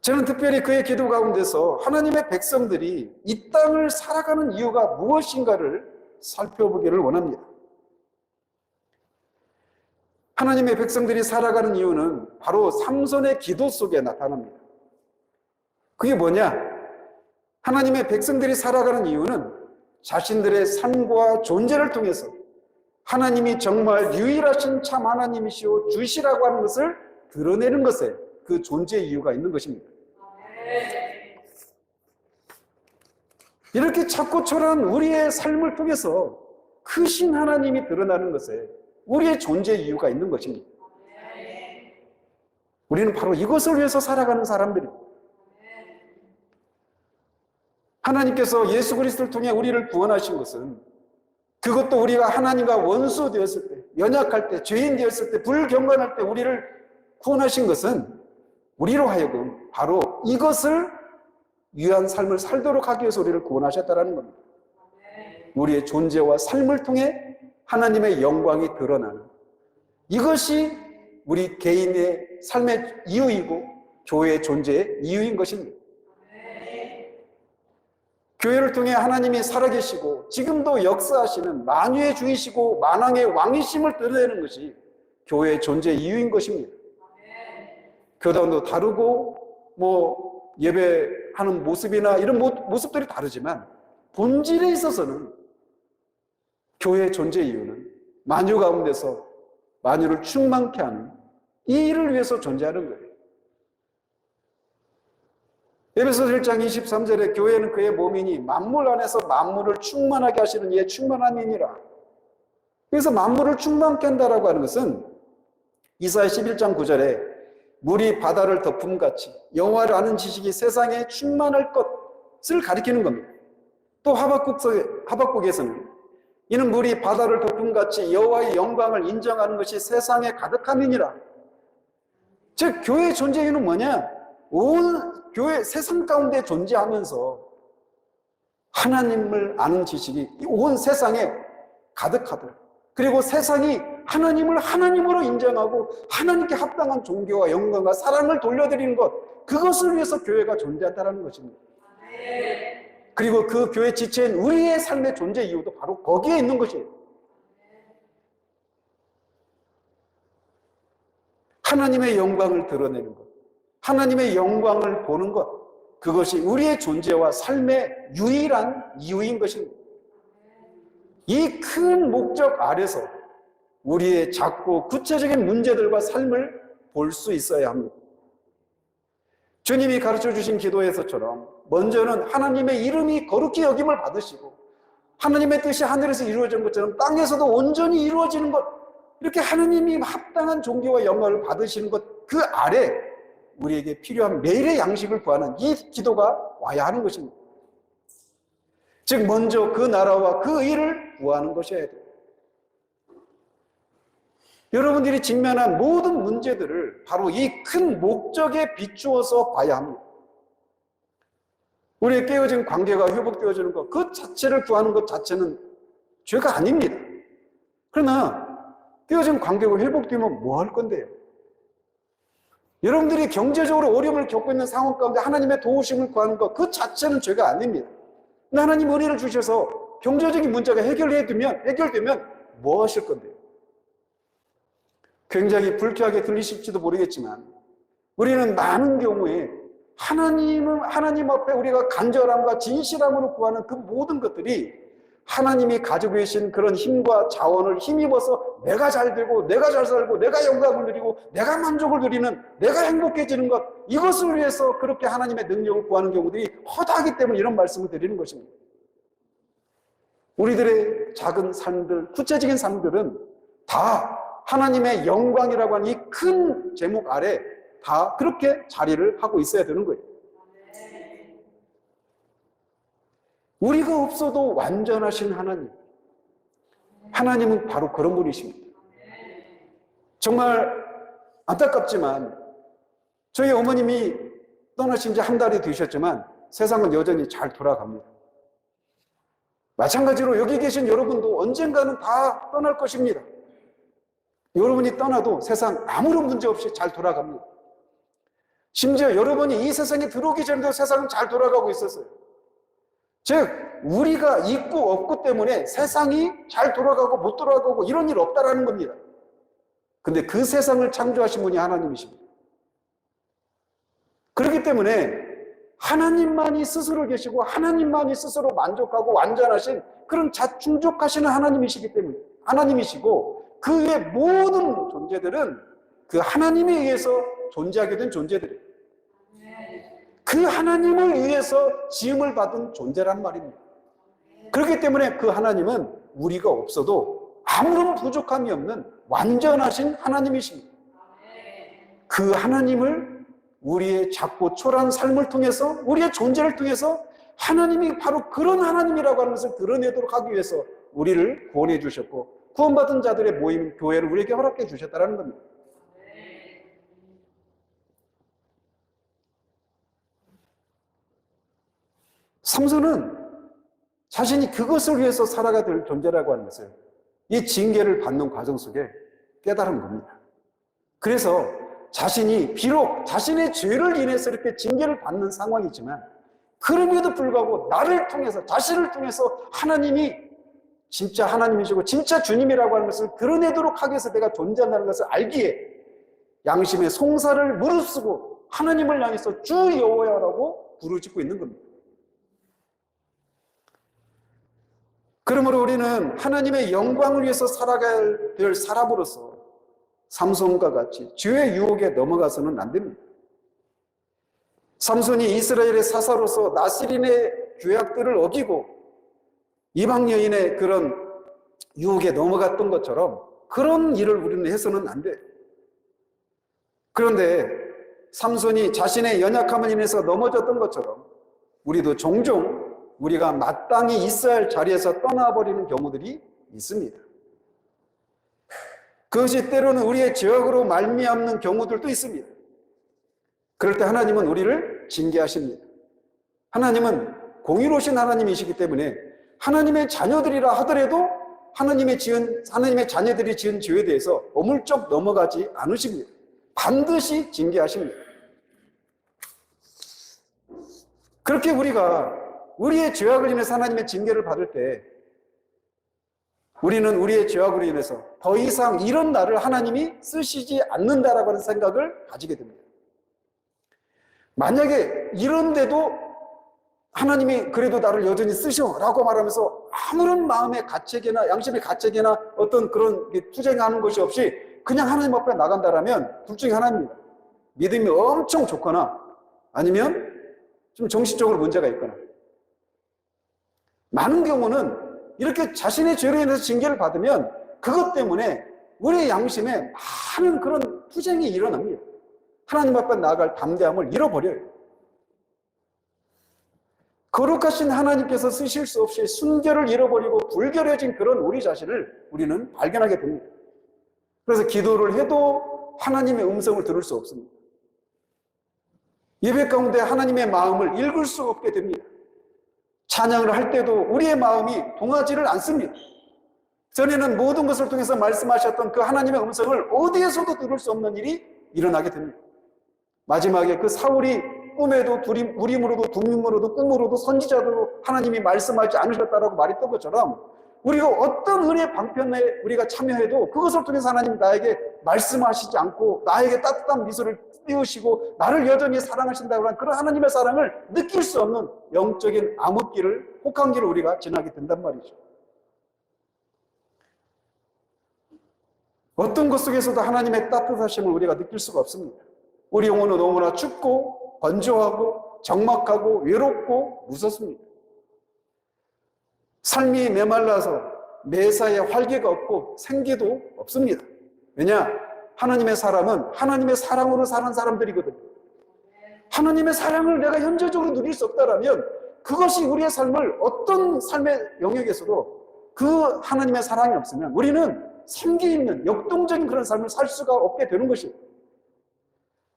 저는 특별히 그의 기도 가운데서 하나님의 백성들이 이 땅을 살아가는 이유가 무엇인가를 살펴보기를 원합니다. 하나님의 백성들이 살아가는 이유는 바로 삼손의 기도 속에 나타납니다. 그게 뭐냐? 하나님의 백성들이 살아가는 이유는 자신들의 삶과 존재를 통해서 하나님이 정말 유일하신 참 하나님이시오 주시라고 하는 것을 드러내는 것에 그 존재의 이유가 있는 것입니다. 이렇게 찾고 초라한 우리의 삶을 통해서 크신 하나님이 드러나는 것에 우리의 존재의 이유가 있는 것입니다. 우리는 바로 이것을 위해서 살아가는 사람들입니다. 하나님께서 예수 그리스도를 통해 우리를 구원하신 것은 그것도 우리가 하나님과 원수 되었을 때, 연약할 때, 죄인 되었을 때, 불경건할 때 우리를 구원하신 것은 우리로 하여금 바로 이것을 위한 삶을 살도록 하기 위해서 우리를 구원하셨다는 겁니다. 우리의 존재와 삶을 통해 하나님의 영광이 드러나는, 이것이 우리 개인의 삶의 이유이고 교회의 존재의 이유인 것입니다. 교회를 통해 하나님이 살아계시고 지금도 역사하시는 만유의 주이시고 만왕의 왕이심을 드러내는 것이 교회의 존재의 이유인 것입니다. 교단도 다르고 예배하는 모습이나 이런 모습들이 다르지만 본질에 있어서는 교회의 존재 이유는 만유 가운데서 만유를 충만케 하는 이 일을 위해서 존재하는 거예요. 에베소서 1장 23절에 교회는 그의 몸이니 만물 안에서 만물을 충만하게 하시는 이의 충만한 이니라. 그래서 만물을 충만케 한다라고 하는 것은 이사야 11장 9절에 물이 바다를 덮음같이 여호와를 아는 지식이 세상에 충만할 것을 가리키는 겁니다. 또 하박국에서는 이는 물이 바다를 덮음같이 여호와의 영광을 인정하는 것이 세상에 가득함이니라. 즉 교회의 존재 이유는 뭐냐? 온 교회 세상 가운데 존재하면서 하나님을 아는 지식이 온 세상에 가득하더라. 그리고 세상이 하나님을 하나님으로 인정하고 하나님께 합당한 존경과 영광과 사랑을 돌려드리는 것, 그것을 위해서 교회가 존재한다는 것입니다. 그리고 그 교회 지체인 우리의 삶의 존재 이유도 바로 거기에 있는 것이에요. 하나님의 영광을 드러내는 것, 하나님의 영광을 보는 것, 그것이 우리의 존재와 삶의 유일한 이유인 것입니다. 이 큰 목적 아래서 우리의 작고 구체적인 문제들과 삶을 볼 수 있어야 합니다. 주님이 가르쳐 주신 기도에서처럼 먼저는 하나님의 이름이 거룩히 여김을 받으시고 하나님의 뜻이 하늘에서 이루어진 것처럼 땅에서도 온전히 이루어지는 것, 이렇게 하나님이 합당한 존귀와 영광을 받으시는 것, 그 아래 우리에게 필요한 매일의 양식을 구하는 이 기도가 와야 하는 것입니다. 즉 먼저 그 나라와 그 의를 구하는 것이어야 돼요. 여러분들이 직면한 모든 문제들을 바로 이 큰 목적에 비추어서 봐야 합니다. 우리의 깨어진 관계가 회복되어지는 것, 그 자체를 구하는 것 자체는 죄가 아닙니다. 그러나 깨어진 관계가 회복되면 뭐 할 건데요? 여러분들이 경제적으로 어려움을 겪고 있는 상황 가운데 하나님의 도우심을 구하는 것, 그 자체는 죄가 아닙니다. 근데 하나님 은혜를 주셔서 경제적인 문제가 해결되면 뭐 하실 건데요? 굉장히 불쾌하게 들리실지도 모르겠지만 우리는 많은 경우에 하나님 앞에 우리가 간절함과 진실함으로 구하는 그 모든 것들이 하나님이 가지고 계신 그런 힘과 자원을 힘입어서 내가 잘 되고 내가 잘 살고 내가 영광을 누리고 내가 만족을 누리는, 내가 행복해지는 것, 이것을 위해서 그렇게 하나님의 능력을 구하는 경우들이 허다하기 때문에 이런 말씀을 드리는 것입니다. 우리들의 작은 삶들, 구체적인 삶들은 다 하나님의 영광이라고 하는 이 큰 제목 아래 다 그렇게 자리를 하고 있어야 되는 거예요. 우리가 없어도 완전하신 하나님은 바로 그런 분이십니다. 정말 안타깝지만 저희 어머님이 떠나신 지 한 달이 되셨지만 세상은 여전히 잘 돌아갑니다. 마찬가지로 여기 계신 여러분도 언젠가는 다 떠날 것입니다. 여러분이 떠나도 세상 아무런 문제 없이 잘 돌아갑니다. 심지어 여러분이 이 세상에 들어오기 전에도 세상은 잘 돌아가고 있었어요. 즉 우리가 있고 없고 때문에 세상이 잘 돌아가고 못 돌아가고 이런 일 없다라는 겁니다. 근데 그 세상을 창조하신 분이 하나님이십니다. 그렇기 때문에 하나님만이 스스로 계시고 하나님만이 스스로 만족하고 완전하신 그런 자충족하시는 하나님이시고 그 외 모든 존재들은 그 하나님에 의해서 존재하게 된 존재들이에요. 그 하나님을 위해서 지음을 받은 존재란 말입니다. 그렇기 때문에 그 하나님은 우리가 없어도 아무런 부족함이 없는 완전하신 하나님이십니다. 그 하나님을 우리의 작고 초라한 삶을 통해서, 우리의 존재를 통해서 하나님이 바로 그런 하나님이라고 하는 것을 드러내도록 하기 위해서 우리를 구원해 주셨고 구원받은 자들의 모임, 교회를 우리에게 허락해 주셨다는 겁니다. 삼손은 자신이 그것을 위해서 살아가 될 존재라고 하는 것을 이 징계를 받는 과정 속에 깨달은 겁니다. 그래서 자신이 비록 자신의 죄를 인해서 이렇게 징계를 받는 상황이지만 그럼에도 불구하고 나를 통해서, 자신을 통해서 하나님이 진짜 하나님이시고 진짜 주님이라고 하는 것을 드러내도록 하기 위해서 내가 존재한다는 것을 알기에 양심의 송사를 무릅쓰고 하나님을 향해서 주 여호와라고 부르짖고 있는 겁니다. 그러므로 우리는 하나님의 영광을 위해서 살아가야 될 사람으로서 삼손과 같이 죄의 유혹에 넘어가서는 안 됩니다. 삼손이 이스라엘의 사사로서 나스린의 규약들을 어기고 이방 여인의 그런 유혹에 넘어갔던 것처럼 그런 일을 우리는 해서는 안 돼요. 그런데 삼손이 자신의 연약함을 인해서 넘어졌던 것처럼 우리도 종종 우리가 마땅히 있어야 할 자리에서 떠나버리는 경우들이 있습니다. 그것이 때로는 우리의 죄악으로 말미암는 경우들도 있습니다. 그럴 때 하나님은 우리를 징계하십니다. 하나님은 공의로우신 하나님이시기 때문에 하나님의 자녀들이라 하더라도 하나님의 자녀들이 지은 죄에 대해서 어물쩍 넘어가지 않으십니다. 반드시 징계하십니다. 그렇게 우리가 우리의 죄악을 인해서 하나님의 징계를 받을 때 우리는 우리의 죄악으로 인해서 더 이상 이런 나를 하나님이 쓰시지 않는다라고 하는 생각을 가지게 됩니다. 만약에 이런데도 하나님이 그래도 나를 여전히 쓰셔라고 말하면서 아무런 마음의 가책이나 양심의 가책이나 어떤 그런 투쟁하는 것이 없이 그냥 하나님 앞에 나간다라면 둘 중에 하나입니다. 믿음이 엄청 좋거나 아니면 좀 정신적으로 문제가 있거나. 많은 경우는 이렇게 자신의 죄로 인해서 징계를 받으면 그것 때문에 우리의 양심에 많은 그런 투쟁이 일어납니다. 하나님 앞에 나아갈 담대함을 잃어버려요. 거룩하신 하나님께서 쓰실 수 없이 순결을 잃어버리고 불결해진 그런 우리 자신을 우리는 발견하게 됩니다. 그래서 기도를 해도 하나님의 음성을 들을 수 없습니다. 예배 가운데 하나님의 마음을 읽을 수 없게 됩니다. 찬양을 할 때도 우리의 마음이 동하지를 않습니다. 전에는 모든 것을 통해서 말씀하셨던 그 하나님의 음성을 어디에서도 들을 수 없는 일이 일어나게 됩니다. 마지막에 그 사울이 꿈에도 우림으로도 둠림으로도 꿈으로도 선지자도 하나님이 말씀하지 않으셨다라고 말했던 것처럼 우리가 어떤 은혜 방편에 우리가 참여해도 그것을 통해서 하나님 나에게 말씀하시지 않고 나에게 따뜻한 미소를 띄우시고 나를 여전히 사랑하신다고 하는 그런 하나님의 사랑을 느낄 수 없는 영적인 암흑기를 혹한기를 우리가 지나게 된단 말이죠. 어떤 것 속에서도 하나님의 따뜻하심을 우리가 느낄 수가 없습니다. 우리 영혼은 너무나 춥고 건조하고 적막하고 외롭고 무섭습니다. 삶이 메말라서 매사에 활기가 없고 생기도 없습니다. 왜냐? 하나님의 사람은 하나님의 사랑으로 사는 사람들이거든요. 하나님의 사랑을 내가 현재적으로 누릴 수 없다면 그것이 우리의 삶을 어떤 삶의 영역에서도 그 하나님의 사랑이 없으면 우리는 생기 있는 역동적인 그런 삶을 살 수가 없게 되는 것입니다.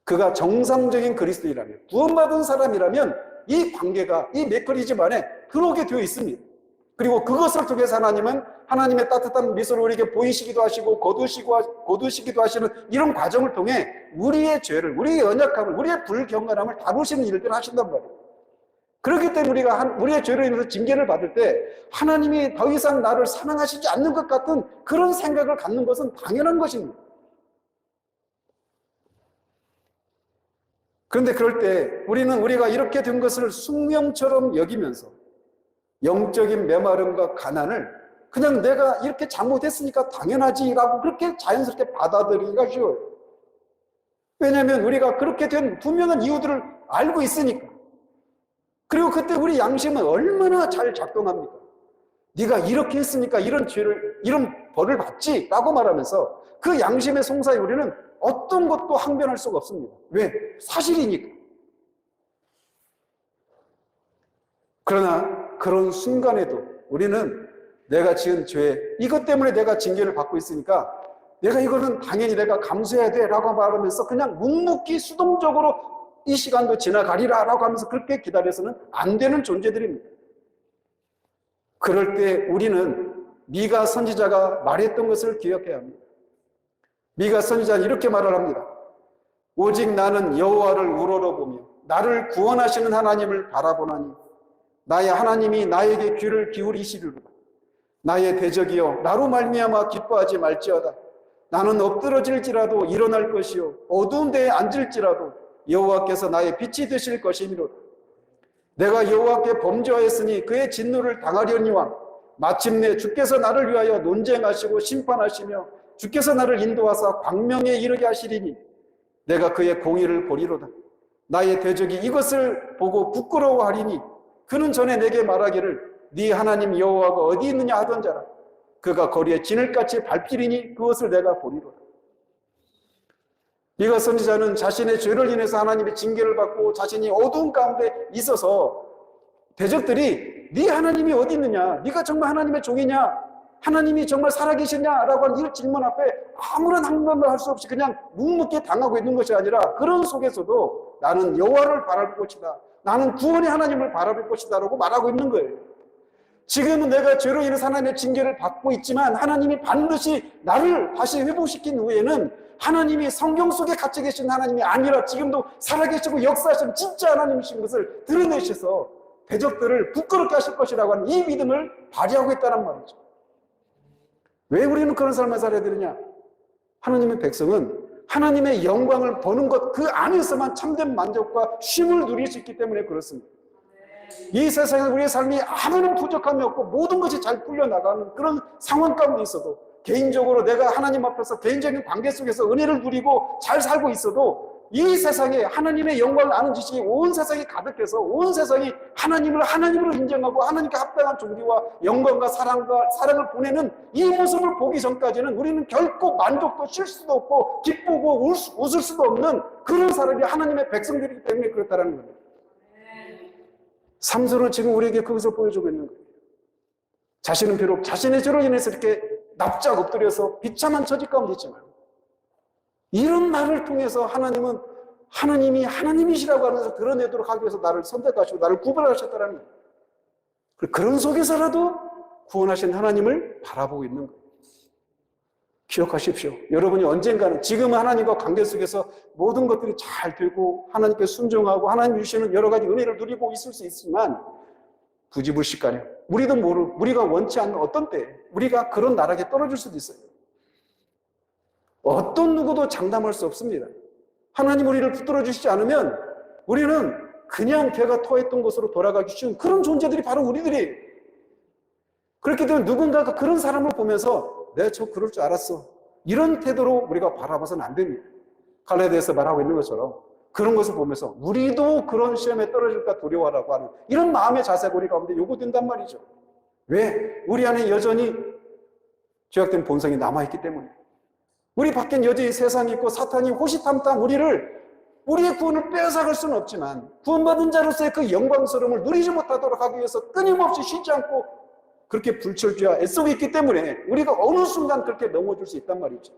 그가 정상적인 그리스도인이라면 구원받은 사람이라면 이 관계가 이 메커니즘 안에 들어오게 되어 있습니다. 그리고 그것을 통해서 하나님은 하나님의 따뜻한 미소를 우리에게 보이시기도 하시고 거두시기도 하시는 이런 과정을 통해 우리의 죄를, 우리의 연약함을, 우리의 불경건함을 다루시는 일들을 하신단 말이에요. 그렇기 때문에 우리가 우리의 죄로 인해서 징계를 받을 때 하나님이 더 이상 나를 사랑하시지 않는 것 같은 그런 생각을 갖는 것은 당연한 것입니다. 그런데 그럴 때 우리가 이렇게 된 것을 숙명처럼 여기면서 영적인 메마름과 가난을 그냥 내가 이렇게 잘못했으니까 당연하지라고 그렇게 자연스럽게 받아들이기가 쉬워요. 왜냐하면 우리가 그렇게 된 분명한 이유들을 알고 있으니까. 그리고 그때 우리 양심은 얼마나 잘 작동합니까? 네가 이렇게 했으니까 이런 벌을 받지 라고 말하면서 그 양심의 송사에 우리는 어떤 것도 항변할 수가 없습니다. 왜? 사실이니까. 그러나 그런 순간에도 우리는 내가 지은 죄, 이것 때문에 내가 징계를 받고 있으니까 내가 이거는 당연히 내가 감수해야 돼 라고 말하면서 그냥 묵묵히 수동적으로 이 시간도 지나가리라 라고 하면서 그렇게 기다려서는 안 되는 존재들입니다. 그럴 때 우리는 미가 선지자가 말했던 것을 기억해야 합니다. 미가 선지자는 이렇게 말을 합니다. 오직 나는 여호와를 우러러보며 나를 구원하시는 하나님을 바라보나니 나의 하나님이 나에게 귀를 기울이시리로다. 나의 대적이여 나로 말미암아 기뻐하지 말지어다. 나는 엎드러질지라도 일어날 것이요 어두운 데에 앉을지라도 여호와께서 나의 빛이 되실 것이니로다. 내가 여호와께 범죄하였으니 그의 진노를 당하려니와 마침내 주께서 나를 위하여 논쟁하시고 심판하시며 주께서 나를 인도하사 광명에 이르게 하시리니 내가 그의 공의를 보리로다. 나의 대적이 이것을 보고 부끄러워하리니 그는 전에 내게 말하기를 네 하나님 여호와가 어디 있느냐 하던 자라. 그가 거리에 진을같이 밟히리니 그것을 내가 보리로다. 미가 선지자는 자신의 죄를 인해서 하나님의 징계를 받고 자신이 어두운 가운데 있어서 대적들이 네 하나님이 어디 있느냐, 네가 정말 하나님의 종이냐, 하나님이 정말 살아계시냐라고 하는 이 질문 앞에 아무런 항변도 할 수 없이 그냥 묵묵히 당하고 있는 것이 아니라 그런 속에서도 나는 여호와를 바라볼 것이다, 나는 구원의 하나님을 바라볼 것이다 라고 말하고 있는 거예요. 지금은 내가 죄로 인해서 하나님의 징계를 받고 있지만 하나님이 반드시 나를 다시 회복시킨 후에는 하나님이 성경 속에 갇혀 계신 하나님이 아니라 지금도 살아계시고 역사하시는 진짜 하나님이신 것을 드러내셔서 대적들을 부끄럽게 하실 것이라고 하는 이 믿음을 발휘하고 있다는 말이죠. 왜 우리는 그런 삶을 살아야 되느냐? 하나님의 백성은 하나님의 영광을 보는 것 그 안에서만 참된 만족과 쉼을 누릴 수 있기 때문에 그렇습니다. 이 세상에 우리의 삶이 아무런 부족함이 없고 모든 것이 잘 풀려나가는 그런 상황 가운데 있어도 개인적으로 내가 하나님 앞에서 개인적인 관계 속에서 은혜를 누리고 잘 살고 있어도 이 세상에 하나님의 영광을 아는 지식이 온 세상에 가득해서 온 세상이 하나님을 하나님으로 인정하고 하나님께 합당한 존귀와 영광과 사랑을 보내는 이 모습을 보기 전까지는 우리는 결코 만족도 쉴 수도 없고 기쁘고 웃을 수도 없는 그런 사람이 하나님의 백성들이기 때문에 그렇다는 겁니다. 삼손은 지금 우리에게 그것을 보여주고 있는 거예요. 자신은 비록 자신의 죄로 인해서 이렇게 납작 엎드려서 비참한 처지 가운데 있지만 이런 말을 통해서 하나님은 하나님이 하나님이시라고 하면서 드러내도록 하기 위해서 나를 선택하시고 나를 구별하셨다는 거예요. 그런 속에서라도 구원하신 하나님을 바라보고 있는 거예요. 기억하십시오. 여러분이 언젠가는 지금 하나님과 관계 속에서 모든 것들이 잘 되고 하나님께 순종하고 하나님 주시는 여러 가지 은혜를 누리고 있을 수 있지만 부지불식간에 우리도 모르고 우리가 원치 않는 어떤 때 우리가 그런 나락에 떨어질 수도 있어요. 어떤 누구도 장담할 수 없습니다. 하나님 우리를 붙들어 주시지 않으면 우리는 그냥 개가 토했던 곳으로 돌아가기 쉬운 그런 존재들이 바로 우리들이에요. 그렇기 때문에 누군가가 그런 사람을 보면서 내가 저 그럴 줄 알았어, 이런 태도로 우리가 바라봐서는 안 됩니다. 갈라디아서에서 말하고 있는 것처럼 그런 것을 보면서 우리도 그런 시험에 떨어질까 두려워라고 하는 이런 마음의 자세가 우리 가운데 요구된단 말이죠. 왜? 우리 안에 여전히 죄악된 본성이 남아있기 때문에. 우리 밖엔 여전히 세상이 있고 사탄이 호시탐탐 우리의 구원을 빼앗아갈 수는 없지만 구원받은 자로서의 그 영광스러움을 누리지 못하도록 하기 위해서 끊임없이 쉬지 않고 그렇게 불철주야 애쓰고 있기 때문에 우리가 어느 순간 그렇게 넘어질 수 있단 말이죠.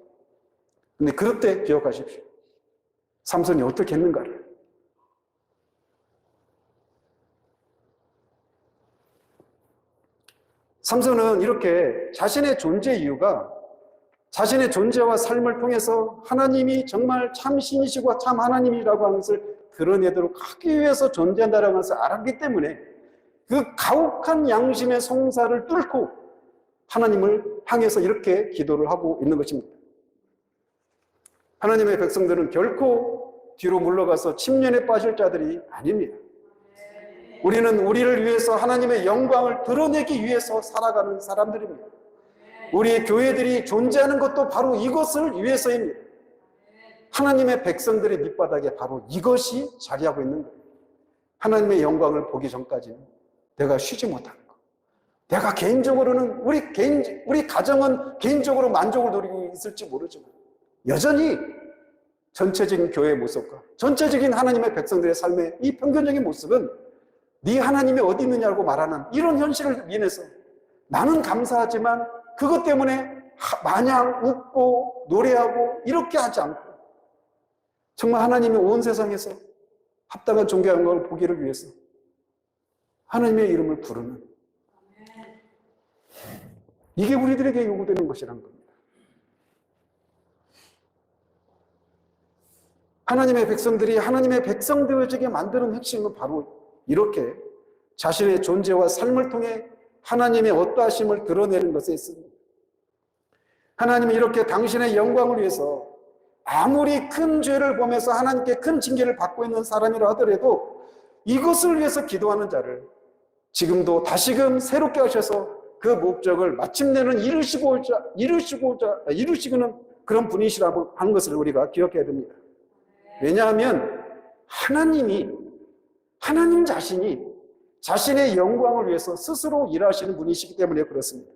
근데 그럴 때 기억하십시오. 삼손이 어떻게 했는가를. 삼손은 이렇게 자신의 존재 이유가 자신의 존재와 삶을 통해서 하나님이 정말 참 신이시고 참 하나님이라고 하는 것을 드러내도록 하기 위해서 존재한다는 것을 알았기 때문에 그 가혹한 양심의 송사를 뚫고 하나님을 향해서 이렇게 기도를 하고 있는 것입니다. 하나님의 백성들은 결코 뒤로 물러가서 침륜에 빠질 자들이 아닙니다. 우리는 우리를 위해서 하나님의 영광을 드러내기 위해서 살아가는 사람들입니다. 우리 교회들이 존재하는 것도 바로 이것을 위해서입니다. 하나님의 백성들의 밑바닥에 바로 이것이 자리하고 있는 거예요. 하나님의 영광을 보기 전까지는 내가 쉬지 못하는 거. 내가 개인적으로는 우리 가정은 개인적으로 만족을 누리고 있을지 모르지만 여전히 전체적인 교회의 모습과 전체적인 하나님의 백성들의 삶의 이 평균적인 모습은 네 하나님이 어디 있느냐고 말하는 이런 현실을 인해서 나는 감사하지만 그것 때문에 마냥 웃고 노래하고 이렇게 하지 않고 정말 하나님이 온 세상에서 합당한 존귀와 영광을 보기를 위해서 하나님의 이름을 부르는 이게 우리들에게 요구되는 것이라는 겁니다. 하나님의 백성들이 하나님의 백성 되어지게 만드는 핵심은 바로 이렇게 자신의 존재와 삶을 통해 하나님의 어떠하심을 드러내는 것에 있습니다. 하나님이 이렇게 당신의 영광을 위해서 아무리 큰 죄를 범해서 하나님께 큰 징계를 받고 있는 사람이라 하더라도 이것을 위해서 기도하는 자를 지금도 다시금 새롭게 하셔서 그 목적을 마침내는 이루시고는 그런 분이시라고 하는 것을 우리가 기억해야 됩니다. 왜냐하면 하나님 자신이 자신의 영광을 위해서 스스로 일하시는 분이시기 때문에 그렇습니다.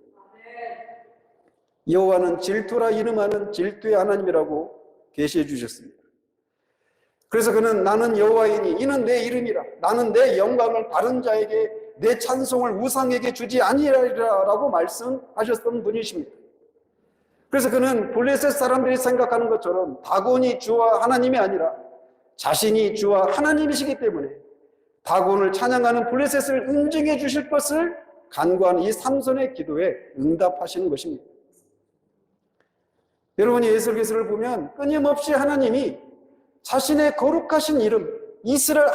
여호와는 질투라 이름하는 질투의 하나님이라고 계시해 주셨습니다. 그래서 그는 나는 여호와이니 이는 내 이름이라 나는 내 영광을 다른 자에게 내 찬송을 우상에게 주지 아니하리라라고 말씀하셨던 분이십니다. 그래서 그는 블레셋 사람들이 생각하는 것처럼 다곤이 주와 하나님이 아니라 자신이 주와 하나님이시기 때문에 다곤을 찬양하는 블레셋을 인정해 주실 것을 간구한 이 삼손의 기도에 응답하시는 것입니다. 여러분이 에스겔서를 보면 끊임없이 하나님이 자신의 거룩하신 이름,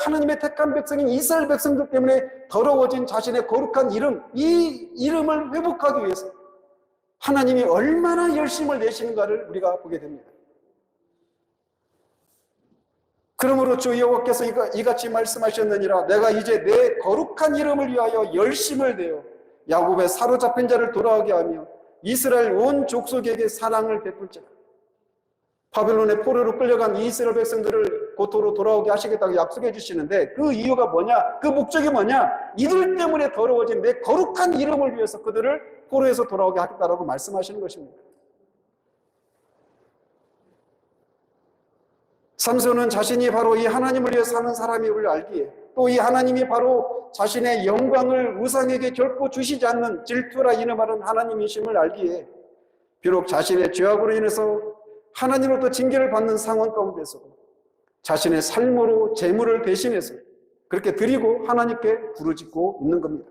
하나님의 택한 백성인 이스라엘 백성들 때문에 더러워진 자신의 거룩한 이름, 이 이름을 회복하기 위해서 하나님이 얼마나 열심을 내시는가를 우리가 보게 됩니다. 그러므로 주 여호와께서 이같이 말씀하셨느니라 내가 이제 내 거룩한 이름을 위하여 열심을 내어 야곱의 사로잡힌 자를 돌아오게 하며 이스라엘 온 족속에게 사랑을 베풀지라. 바벨론의 포로로 끌려간 이스라엘 백성들을 고토로 돌아오게 하시겠다고 약속해 주시는데 그 이유가 뭐냐? 그 목적이 뭐냐? 이들 때문에 더러워진 내 거룩한 이름을 위해서 그들을 포로에서 돌아오게 하겠다라고 말씀하시는 것입니다. 삼손은 자신이 바로 이 하나님을 위해 사는 사람임을 알기에 또 이 하나님이 바로 자신의 영광을 우상에게 결코 주시지 않는 질투라 이름하는 하나님이심을 알기에 비록 자신의 죄악으로 인해서 하나님으로부터 징계를 받는 상황 가운데서 자신의 삶으로 재물을 대신해서 그렇게 드리고 하나님께 부르짖고 있는 겁니다.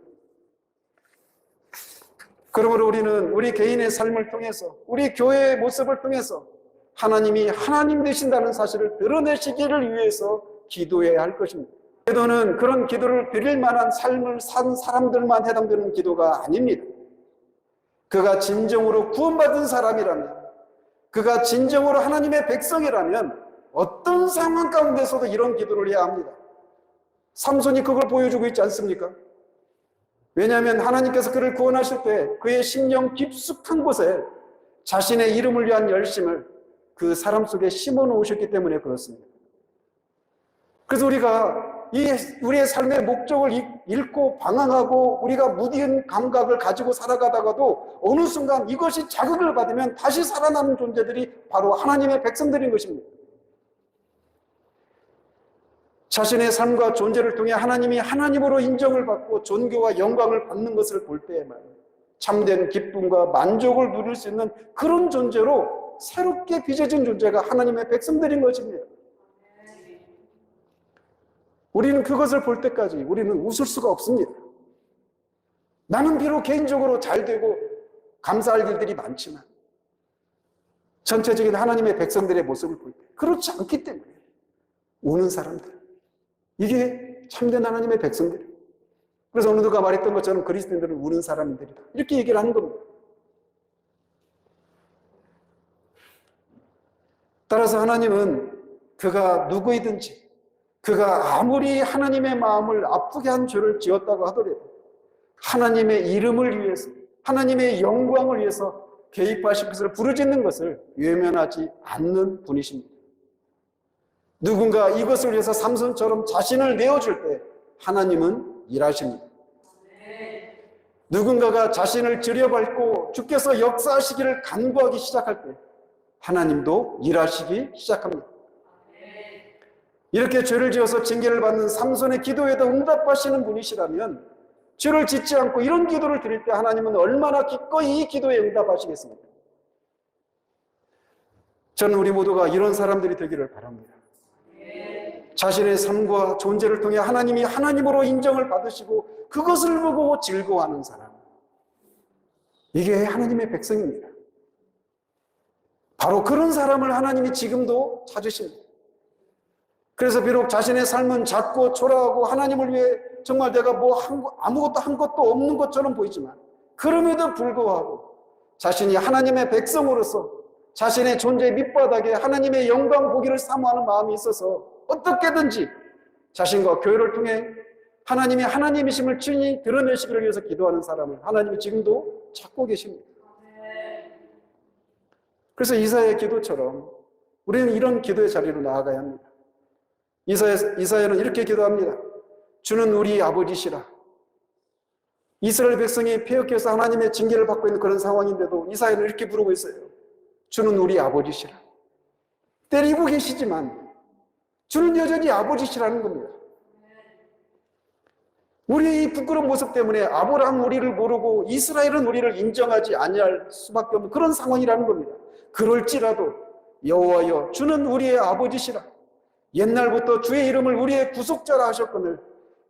그러므로 우리는 우리 개인의 삶을 통해서 우리 교회의 모습을 통해서 하나님이 하나님 되신다는 사실을 드러내시기를 위해서 기도해야 할 것입니다. 기도는 그런 기도를 드릴 만한 삶을 산 사람들만 해당되는 기도가 아닙니다. 그가 진정으로 구원받은 사람이라면, 그가 진정으로 하나님의 백성이라면 어떤 상황 가운데서도 이런 기도를 해야 합니다. 삼손이 그걸 보여주고 있지 않습니까? 왜냐하면 하나님께서 그를 구원하실 때 그의 심령 깊숙한 곳에 자신의 이름을 위한 열심을 그 사람 속에 심어 놓으셨기 때문에 그렇습니다. 그래서 우리가 우리의 삶의 목적을 잃고 방황하고 우리가 무디은 감각을 가지고 살아가다가도 어느 순간 이것이 자극을 받으면 다시 살아나는 존재들이 바로 하나님의 백성들인 것입니다. 자신의 삶과 존재를 통해 하나님이 하나님으로 인정을 받고 존귀와 영광을 받는 것을 볼 때에만 참된 기쁨과 만족을 누릴 수 있는 그런 존재로 새롭게 빚어진 존재가 하나님의 백성들인 것입니다. 우리는 그것을 볼 때까지 우리는 웃을 수가 없습니다. 나는 비록 개인적으로 잘 되고 감사할 일들이 많지만 전체적인 하나님의 백성들의 모습을 볼 때 그렇지 않기 때문에 우는 사람들, 이게 참된 하나님의 백성들이에요. 그래서 어느 누가 말했던 것처럼 그리스도인들은 우는 사람들이다, 이렇게 얘기를 하는 겁니다. 따라서 하나님은 그가 누구이든지 그가 아무리 하나님의 마음을 아프게 한 죄를 지었다고 하더라도 하나님의 이름을 위해서, 하나님의 영광을 위해서 개입하신 것을 부르짖는 것을 외면하지 않는 분이십니다. 누군가 이것을 위해서 삼손처럼 자신을 내어줄 때 하나님은 일하십니다. 누군가가 자신을 들여밟고 주께서 역사하시기를 간구하기 시작할 때 하나님도 일하시기 시작합니다. 이렇게 죄를 지어서 징계를 받는 삼손의 기도에도 응답하시는 분이시라면 죄를 짓지 않고 이런 기도를 드릴 때 하나님은 얼마나 기꺼이 이 기도에 응답하시겠습니까? 저는 우리 모두가 이런 사람들이 되기를 바랍니다. 자신의 삶과 존재를 통해 하나님이 하나님으로 인정을 받으시고 그것을 보고 즐거워하는 사람, 이게 하나님의 백성입니다. 바로 그런 사람을 하나님이 지금도 찾으십니다. 그래서 비록 자신의 삶은 작고 초라하고 하나님을 위해 정말 내가 아무것도 한 것도 없는 것처럼 보이지만, 그럼에도 불구하고 자신이 하나님의 백성으로서 자신의 존재 밑바닥에 하나님의 영광 보기를 사모하는 마음이 있어서 어떻게든지 자신과 교회를 통해 하나님이 하나님이심을 친히 드러내시기를 위해서 기도하는 사람을 하나님이 지금도 찾고 계십니다. 그래서 이사야의 기도처럼 우리는 이런 기도의 자리로 나아가야 합니다. 이사야는 이렇게 기도합니다. 주는 우리 아버지시라. 이스라엘 백성이 패역해서 하나님의 징계를 받고 있는 그런 상황인데도 이사야는 이렇게 부르고 있어요. 주는 우리 아버지시라. 때리고 계시지만 주는 여전히 아버지시라는 겁니다. 우리의 이 부끄러운 모습 때문에 아브라함 우리를 모르고 이스라엘은 우리를 인정하지 아니할 수밖에 없는 그런 상황이라는 겁니다. 그럴지라도 여호와여 주는 우리의 아버지시라. 옛날부터 주의 이름을 우리의 구속자라 하셨거늘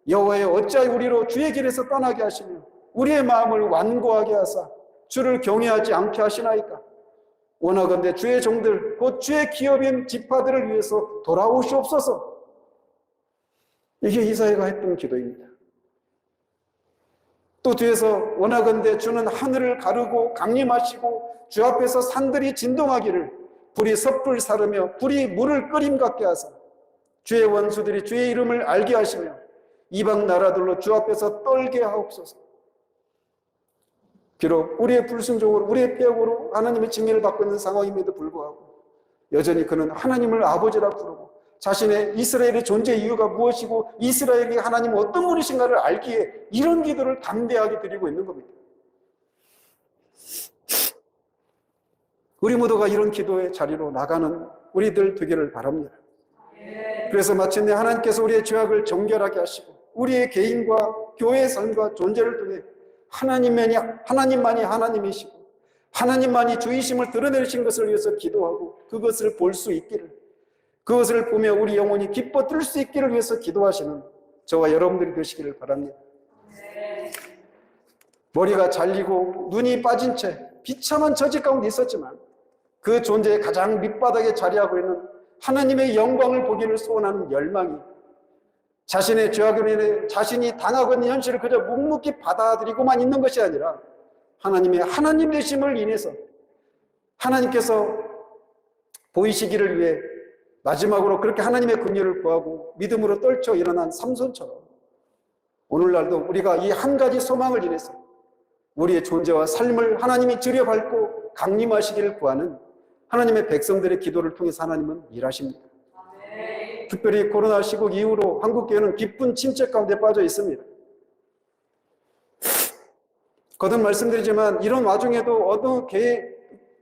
여호와여 어찌하여 우리로 주의 길에서 떠나게 하시며 우리의 마음을 완고하게 하사 주를 경외하지 않게 하시나이까. 원하건대 주의 종들 곧 주의 기업인 지파들을 위해서 돌아오시옵소서. 이게 이사야가 했던 기도입니다. 또 뒤에서 원하건대 주는 하늘을 가르고 강림하시고 주 앞에서 산들이 진동하기를 불이 섣불 사르며 불이 물을 끓임 같게 하사 주의 원수들이 주의 이름을 알게 하시며 이방 나라들로 주 앞에서 떨게 하옵소서. 비록 우리의 불순종으로 우리의 패역으로 하나님의 징계를 받고 있는 상황임에도 불구하고 여전히 그는 하나님을 아버지라 부르고 자신의 이스라엘의 존재 이유가 무엇이고 이스라엘이 하나님 어떤 분이신가를 알기에 이런 기도를 담대하게 드리고 있는 겁니다. 우리 모두가 이런 기도의 자리로 나가는 우리들 되기를 바랍니다. 그래서 마침내 하나님께서 우리의 죄악을 정결하게 하시고 우리의 개인과 교회의 삶과 존재를 통해 하나님만이 하나님이시고 하나님만이 주이심을 드러내신 것을 위해서 기도하고 그것을 볼 수 있기를, 그것을 보며 우리 영혼이 기뻐 뜰 수 있기를 위해서 기도하시는 저와 여러분들이 되시기를 바랍니다. 머리가 잘리고 눈이 빠진 채 비참한 처지 가운데 있었지만 그 존재의 가장 밑바닥에 자리하고 있는 하나님의 영광을 보기를 소원하는 열망이 자신의 죄악으로 인해 자신이 당하고 있는 현실을 그저 묵묵히 받아들이고만 있는 것이 아니라 하나님의 하나님 되심을 인해서 하나님께서 보이시기를 위해 마지막으로 그렇게 하나님의 긍휼을 구하고 믿음으로 떨쳐 일어난 삼손처럼 오늘날도 우리가 이 한 가지 소망을 인해서 우리의 존재와 삶을 하나님이 들여밟고 강림하시기를 구하는 하나님의 백성들의 기도를 통해서 하나님은 일하십니다. 특별히 코로나 시국 이후로 한국교회는 깊은 침체 가운데 빠져 있습니다. 거듭 말씀드리지만 이런 와중에도 어떤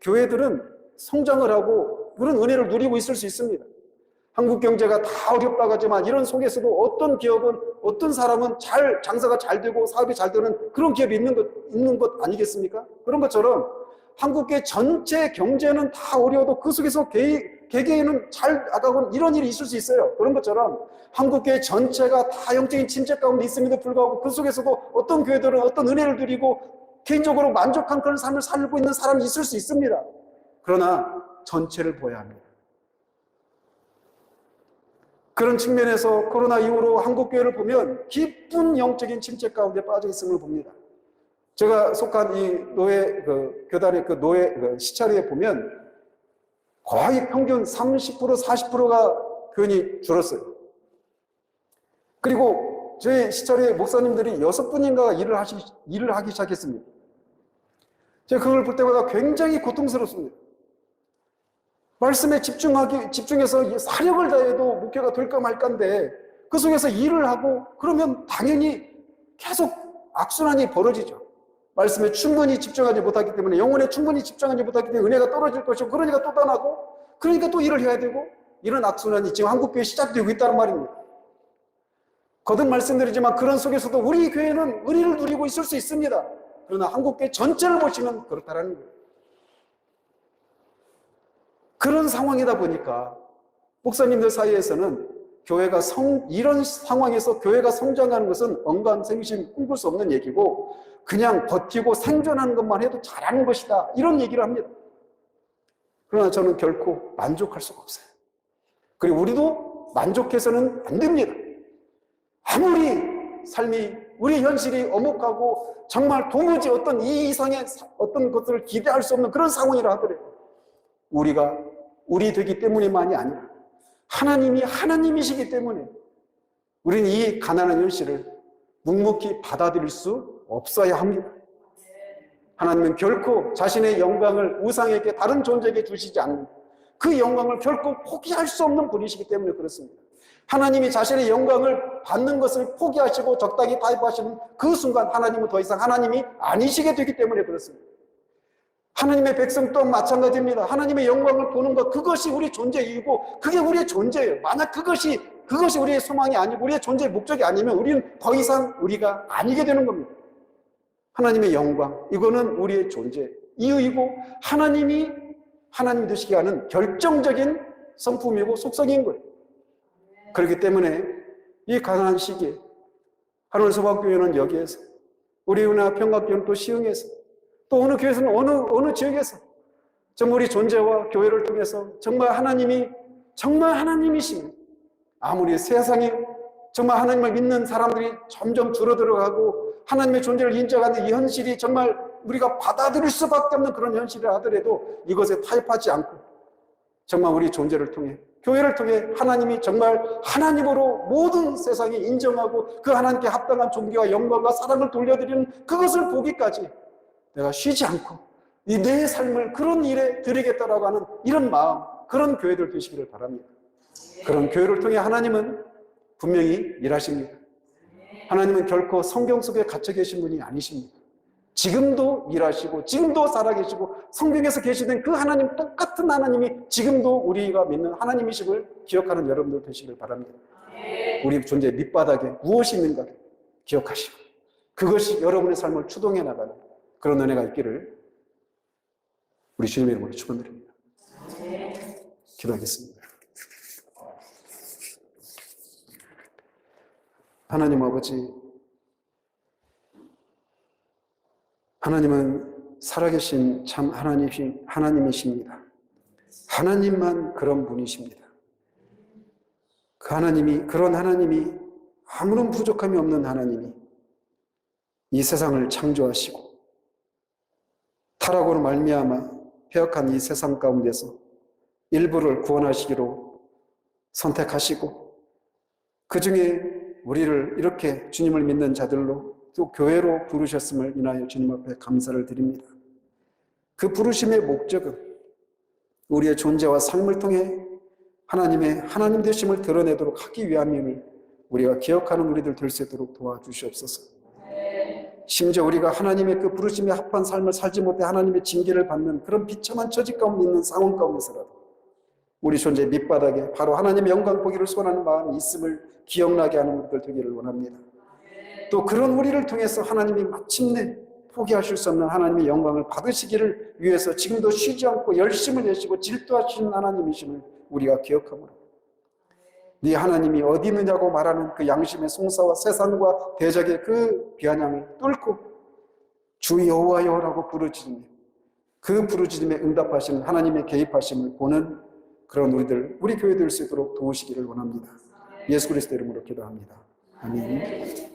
교회들은 성장을 하고 그런 은혜를 누리고 있을 수 있습니다. 한국 경제가 다 어렵다고 하지만 이런 속에서도 어떤 기업은 어떤 사람은 장사가 잘 되고 사업이 잘 되는 그런 기업이 있는 것 아니겠습니까? 그런 것처럼 한국계 전체 경제는 다 어려워도 그 속에서 개개인은 잘 나가고 이런 일이 있을 수 있어요. 그런 것처럼 한국계 전체가 다 영적인 침체 가운데 있음에도 불구하고 그 속에서도 어떤 교회들은 어떤 은혜를 누리고 개인적으로 만족한 그런 삶을 살고 있는 사람이 있을 수 있습니다. 그러나 전체를 보아야 합니다. 그런 측면에서 코로나 이후로 한국교회를 보면 깊은 영적인 침체 가운데 빠져 있음을 봅니다. 제가 속한 이 교단의 시찰에 보면 거의 평균 30%, 40%가 교인이 줄었어요. 그리고 저희 시찰의 목사님들이 6분인가 일을 하기 시작했습니다. 제가 그걸 볼 때마다 굉장히 고통스럽습니다. 말씀에 집중해서 사력을 다해도 목회가 될까 말까인데 그 속에서 일을 하고 그러면 당연히 계속 악순환이 벌어지죠. 말씀에 충분히 집중하지 못하기 때문에 영혼에 충분히 집중하지 못하기 때문에 은혜가 떨어질 것이고 그러니까 또 떠나고 그러니까 또 일을 해야 되고 이런 악순환이 지금 한국교회에 시작되고 있다는 말입니다. 거듭 말씀드리지만 그런 속에서도 우리 교회는 은혜를 누리고 있을 수 있습니다. 그러나 한국교회 전체를 보시면 그렇다는 거예요. 그런 상황이다 보니까 목사님들 사이에서는 교회가 이런 상황에서 교회가 성장하는 것은 언감생심 꿈꿀 수 없는 얘기고 그냥 버티고 생존하는 것만 해도 잘하는 것이다. 이런 얘기를 합니다. 그러나 저는 결코 만족할 수가 없어요. 그리고 우리도 만족해서는 안 됩니다. 아무리 삶이, 우리 현실이 엄혹하고 정말 도무지 어떤 이 이상의 어떤 것들을 기대할 수 없는 그런 상황이라 하더라도 우리가 우리 되기 때문이만이 아니라 하나님이 하나님이시기 때문에 우리는 이 가난한 현실을 묵묵히 받아들일 수 없어야 합니다. 하나님은 결코 자신의 영광을 우상에게, 다른 존재에게 주시지 않는, 그 영광을 결코 포기할 수 없는 분이시기 때문에 그렇습니다. 하나님이 자신의 영광을 받는 것을 포기하시고 적당히 타협하시는 그 순간 하나님은 더 이상 하나님이 아니시게 되기 때문에 그렇습니다. 하나님의 백성 또한 마찬가지입니다. 하나님의 영광을 보는 것, 그것이 우리 존재의 이유고 그게 우리의 존재예요. 만약 그것이 우리의 소망이 아니고 우리의 존재의 목적이 아니면 우리는 더 이상 우리가 아니게 되는 겁니다. 하나님의 영광, 이거는 우리의 존재 이유이고 하나님이 하나님 되시게 하는 결정적인 성품이고 속성인 거예요. 그렇기 때문에 이 가난한 시기에 하늘 소박교회는 여기에서, 우리 은하 평강교회는 또 시흥에서, 또 어느 교회에서는 어느 지역에서 정말 우리 존재와 교회를 통해서 정말 하나님이 정말 하나님이십니다. 아무리 세상에 정말 하나님을 믿는 사람들이 점점 줄어들어가고 하나님의 존재를 인정하는 이 현실이 정말 우리가 받아들일 수밖에 없는 그런 현실이라 하더라도 이것에 타협하지 않고 정말 우리 존재를 통해, 교회를 통해 하나님이 정말 하나님으로 모든 세상이 인정하고 그 하나님께 합당한 존귀와 영광과 사랑을 돌려드리는 그것을 보기까지 내가 쉬지 않고 이 내 삶을 그런 일에 드리겠다라고 하는 이런 마음, 그런 교회들 되시기를 바랍니다. 그런 교회를 통해 하나님은 분명히 일하십니다. 하나님은 결코 성경 속에 갇혀 계신 분이 아니십니다. 지금도 일하시고 지금도 살아계시고 성경에서 계시던 그 하나님, 똑같은 하나님이 지금도 우리가 믿는 하나님이심을 기억하는 여러분들 되시길 바랍니다. 우리 존재 밑바닥에 무엇이 있는가 기억하시고 그것이 여러분의 삶을 추동해 나가는 그런 은혜가 있기를 우리 주님의 이름으로 축원드립니다. 기도하겠습니다. 하나님 아버지, 하나님은 살아계신 참 하나님이십니다. 하나님만 그런 분이십니다. 그 하나님이, 그런 하나님이, 아무런 부족함이 없는 하나님이 이 세상을 창조하시고 타락으로 말미암아 패역한 이 세상 가운데서 일부를 구원하시기로 선택하시고 그 중에 우리를 이렇게 주님을 믿는 자들로 또 교회로 부르셨음을 인하여 주님 앞에 감사를 드립니다. 그 부르심의 목적은 우리의 존재와 삶을 통해 하나님의 하나님 되심을 드러내도록 하기 위함임을 우리가 기억하는 우리들 될 수 있도록 도와주시옵소서. 심지어 우리가 하나님의 그 부르심에 합한 삶을 살지 못해 하나님의 징계를 받는 그런 비참한 처지 가운데 있는 상황 가운데서라도 우리 존재 밑바닥에 바로 하나님의 영광 보기를 소원하는 마음이 있음을 기억나게 하는 우리들 되기를 원합니다. 또 그런 우리를 통해서 하나님이 마침내 포기하실 수 없는 하나님의 영광을 받으시기를 위해서 지금도 쉬지 않고 열심을 내시고 질투하시는 하나님이심을 우리가 기억하므로 네 하나님이 어디 있느냐고 말하는 그 양심의 송사와 세상과 대적의 그 비아냥을 뚫고 주 여호와여라고 부르짖으며 그 부르짖음에 응답하시는 하나님의 개입하심을 보는 그런 우리 교회 될 수 있도록 도우시기를 원합니다. 예수 그리스도 이름으로 기도합니다. 아멘.